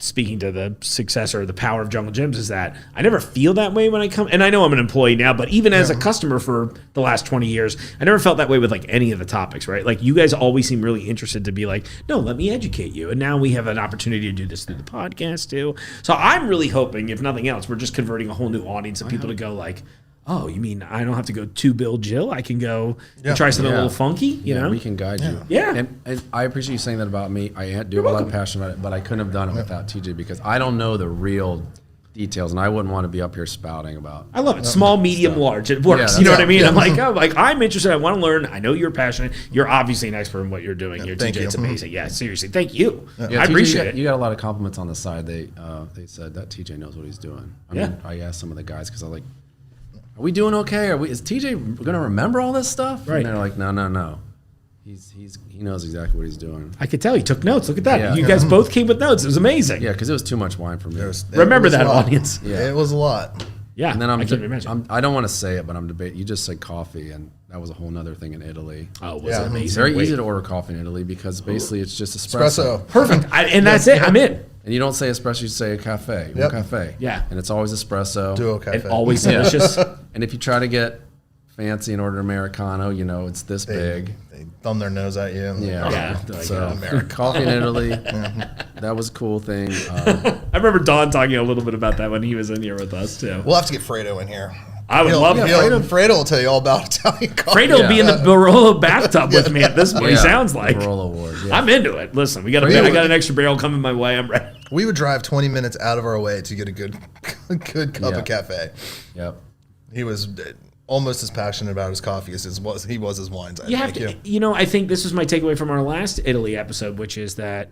Speaker 2: speaking to the success or the power of Jungle Gyms, is that I never feel that way when I come. And I know I'm an employee now, but even as a customer for the last 20 years, I never felt that way with like any of the topics, right? Like you guys always seem really interested to be like, no, let me educate you. And now we have an opportunity to do this through the podcast too. So I'm really hoping, if nothing else, we're just converting a whole new audience of people to go like, oh, you mean I don't have to go to Bill Jill? I can go and try something a little funky, you know?
Speaker 3: We can guide you.
Speaker 2: Yeah.
Speaker 3: And I appreciate you saying that about me. I do have a lot of passion about it, but I couldn't have done it without TJ because I don't know the real details, and I wouldn't want to be up here spouting about.
Speaker 2: I love it. Small, medium, large. It works.
Speaker 3: Yeah,
Speaker 2: you know what I mean?
Speaker 4: yeah.
Speaker 2: I'm interested. I want to learn. I know you're passionate. You're obviously an expert in what you're doing. You're
Speaker 4: thank
Speaker 2: TJ.
Speaker 4: you.
Speaker 2: It's amazing. Yeah, seriously. Thank you.
Speaker 3: Yeah,
Speaker 2: I
Speaker 3: TJ,
Speaker 2: appreciate it.
Speaker 3: You got a lot of compliments on the side. They said that TJ knows what he's doing. I mean, I asked some of the guys because I was like, are we doing okay? Is TJ going to remember all this stuff?
Speaker 2: Right.
Speaker 3: And they're like, no. He knows exactly what he's doing.
Speaker 2: I could tell he took notes. Look at that.
Speaker 3: Yeah.
Speaker 2: You guys both came with notes. It was amazing.
Speaker 3: Yeah, because it was too much wine for me.
Speaker 2: Remember that,
Speaker 4: a lot.
Speaker 2: audience.
Speaker 3: Yeah.
Speaker 4: It was a lot.
Speaker 2: Yeah.
Speaker 3: And then
Speaker 2: I can imagine.
Speaker 3: I don't want to say it, but I'm debating. You just said coffee, and that was a whole nother thing in Italy.
Speaker 2: Oh, was
Speaker 4: Yeah.
Speaker 2: it amazing?
Speaker 3: It's very
Speaker 2: Wait.
Speaker 3: easy to order coffee in Italy because basically it's just espresso.
Speaker 4: Espresso.
Speaker 2: Perfect. And that's it. I'm in.
Speaker 3: And you don't say espresso, you say a cafe.
Speaker 4: Yep.
Speaker 3: Un cafe.
Speaker 2: Yeah.
Speaker 3: And it's always espresso.
Speaker 4: Duo cafe.
Speaker 2: And always delicious.
Speaker 3: And if you try to get fancy and order Americano, you know, it's this big.
Speaker 4: They thumb their nose at you. And
Speaker 3: Yeah.
Speaker 2: Yeah.
Speaker 3: So coffee in Italy, that was a cool thing.
Speaker 2: I remember Don talking a little bit about that when he was in here with us, too.
Speaker 4: We'll have to get Fredo in here.
Speaker 2: I would love
Speaker 4: Fredo. Fredo will tell you all about Italian coffee.
Speaker 2: Fredo will be in the Barolo bathtub with me at this point. He sounds like.
Speaker 3: Barolo Award. Yeah.
Speaker 2: I'm into it. Listen, I got an extra barrel coming my way. I'm ready.
Speaker 4: We would drive 20 minutes out of our way to get a good cup of cafe.
Speaker 3: Yep.
Speaker 4: He was almost as passionate about his coffee as he was his wines.
Speaker 2: You have to, I think this was my takeaway from our last Italy episode, which is that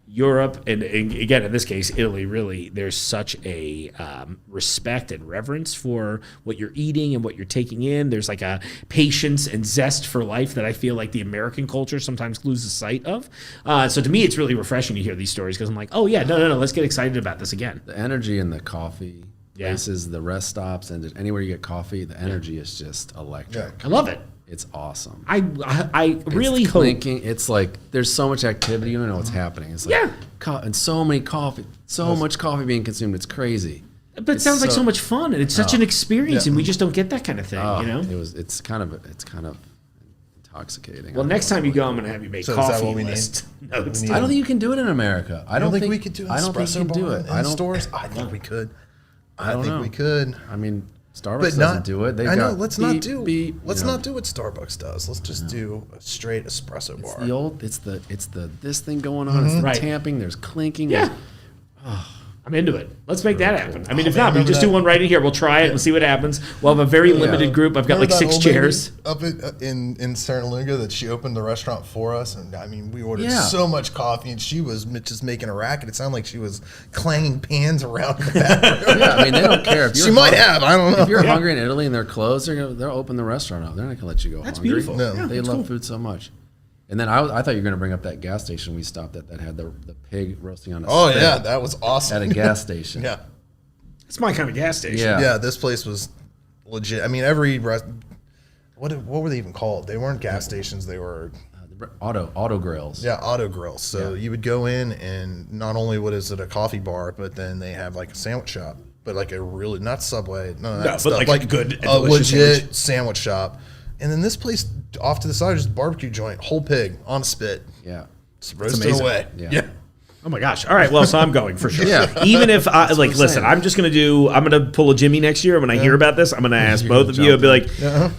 Speaker 2: Europe, and again, in this case, Italy, really, there's such a respect and reverence for what you're eating and what you're taking in. There's like a patience and zest for life that I feel like the American culture sometimes loses sight of. So to me, it's really refreshing to hear these stories because I'm like, oh, yeah, no, let's get excited about this again.
Speaker 3: The energy in the coffee places, the rest stops, and anywhere you get coffee, the energy is just electric.
Speaker 2: I love it.
Speaker 3: It's awesome.
Speaker 2: I really
Speaker 3: it's
Speaker 2: hope.
Speaker 3: clinking. It's like there's so much activity. You don't know what's happening. It's like and so much coffee being consumed. It's crazy.
Speaker 2: But it sounds like so much fun, and it's such an experience, and we just don't get that kind of thing, you know?
Speaker 3: It's kind of intoxicating.
Speaker 2: Well, next time you go, I'm going to have you make
Speaker 4: So is that
Speaker 2: coffee
Speaker 4: what we
Speaker 2: list
Speaker 4: need?
Speaker 2: notes.
Speaker 3: I don't think you can do it in America. I don't think
Speaker 4: we could do an
Speaker 3: I don't think
Speaker 4: espresso
Speaker 3: you can do
Speaker 4: bar
Speaker 3: it.
Speaker 4: in stores. I think we could. I
Speaker 3: don't
Speaker 4: think
Speaker 3: know.
Speaker 4: we could.
Speaker 3: I mean, Starbucks
Speaker 4: But
Speaker 3: doesn't do it. They've
Speaker 4: I know.
Speaker 3: got
Speaker 4: Let's
Speaker 3: beep,
Speaker 4: not do.
Speaker 3: beep,
Speaker 4: let's
Speaker 3: you know.
Speaker 4: not do what Starbucks does. Let's just do a straight espresso bar.
Speaker 3: It's the this thing going on. It's the
Speaker 2: Right.
Speaker 3: tamping. There's clinking.
Speaker 2: Yeah. I'm into it. Let's make that happen. I mean, if
Speaker 4: man,
Speaker 2: not, we
Speaker 4: remember
Speaker 2: just do
Speaker 4: that-
Speaker 2: one right in here. We'll try it and see what happens. We'll have a very limited group. I've got like
Speaker 4: Remember that
Speaker 2: 6
Speaker 4: old lady
Speaker 2: chairs.
Speaker 4: up in Santa Luga that she opened the restaurant for us, and I mean, we ordered
Speaker 3: Yeah.
Speaker 4: so much coffee, and she was just making a racket. It sounded like she was clanging pans around in the bathroom.
Speaker 3: Yeah, I mean, they don't care. If you're
Speaker 4: She might have. I don't know.
Speaker 3: If you're hungry in Italy and they're closed, they'll open the restaurant up. They're not gonna let you go
Speaker 2: That's
Speaker 3: hungry.
Speaker 2: beautiful.
Speaker 4: No.
Speaker 2: Yeah,
Speaker 3: They
Speaker 2: that's
Speaker 3: love
Speaker 2: cool.
Speaker 3: food so much. And then I thought you were gonna bring up that gas station we stopped at that had the pig roasting on a
Speaker 4: Oh
Speaker 3: spit
Speaker 4: yeah, that was awesome.
Speaker 3: at a gas station.
Speaker 4: Yeah,
Speaker 2: It's my kind of gas station.
Speaker 3: Yeah.
Speaker 4: yeah. This place was legit. I mean, every what were they even called? They weren't gas stations. They were
Speaker 3: Auto grills.
Speaker 4: auto grills. So you would go in, and not only is it a coffee bar, but then they have like a sandwich shop, but like a really not Subway, none of that
Speaker 2: but
Speaker 4: stuff.
Speaker 2: like a good,
Speaker 4: a
Speaker 2: delicious
Speaker 4: legit sandwich shop. And then this place off to the side is just a barbecue joint, whole pig on a spit,
Speaker 3: Yeah.
Speaker 4: roasted
Speaker 2: amazing.
Speaker 4: away.
Speaker 3: Yeah.
Speaker 2: Oh my gosh. All right. Well, so I'm going for sure.
Speaker 3: Yeah.
Speaker 2: Even if I
Speaker 3: what I'm
Speaker 2: listen,
Speaker 3: saying.
Speaker 2: I'm just going to pull a Jimmy next year. When I hear about this, I'm going to ask both of you. I'll be like,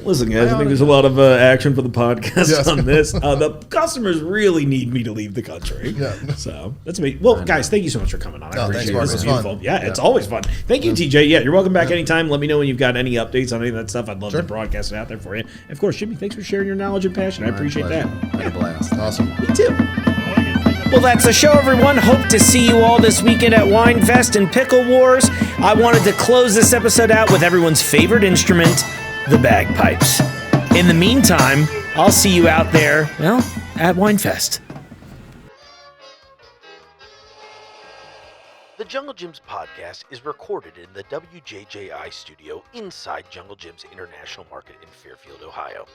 Speaker 2: listen, guys, I think there's a lot of action for the podcast
Speaker 4: Yes.
Speaker 2: on this. The customers really need me to leave the country.
Speaker 4: Yeah.
Speaker 2: So that's me. Well, guys, thank you so much for coming on. I
Speaker 4: No,
Speaker 2: appreciate
Speaker 4: thanks,
Speaker 2: it.
Speaker 4: Mark.
Speaker 2: This is
Speaker 4: It was fun.
Speaker 2: beautiful. Yeah, it's always fun. Thank you, TJ. Yeah, you're welcome back anytime. Let me know when you've got any updates on any of that stuff. I'd love to broadcast it out there for you. And of course, Jimmy, thanks for sharing your knowledge and passion. I appreciate that.
Speaker 3: I had a blast.
Speaker 4: Awesome.
Speaker 2: Me too. Well, that's the show, everyone. Hope to see you all this weekend at Wine Fest and Pickle Wars. I wanted to close this episode out with everyone's favorite instrument, the bagpipes. In the meantime, I'll see you out there, well, at Wine Fest. The Jungle Gyms podcast is recorded in the WJJI studio inside Jungle Gyms International Market in Fairfield, Ohio.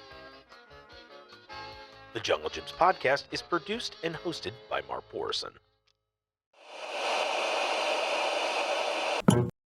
Speaker 2: The Jungle Gyms podcast is produced and hosted by Mark Borison.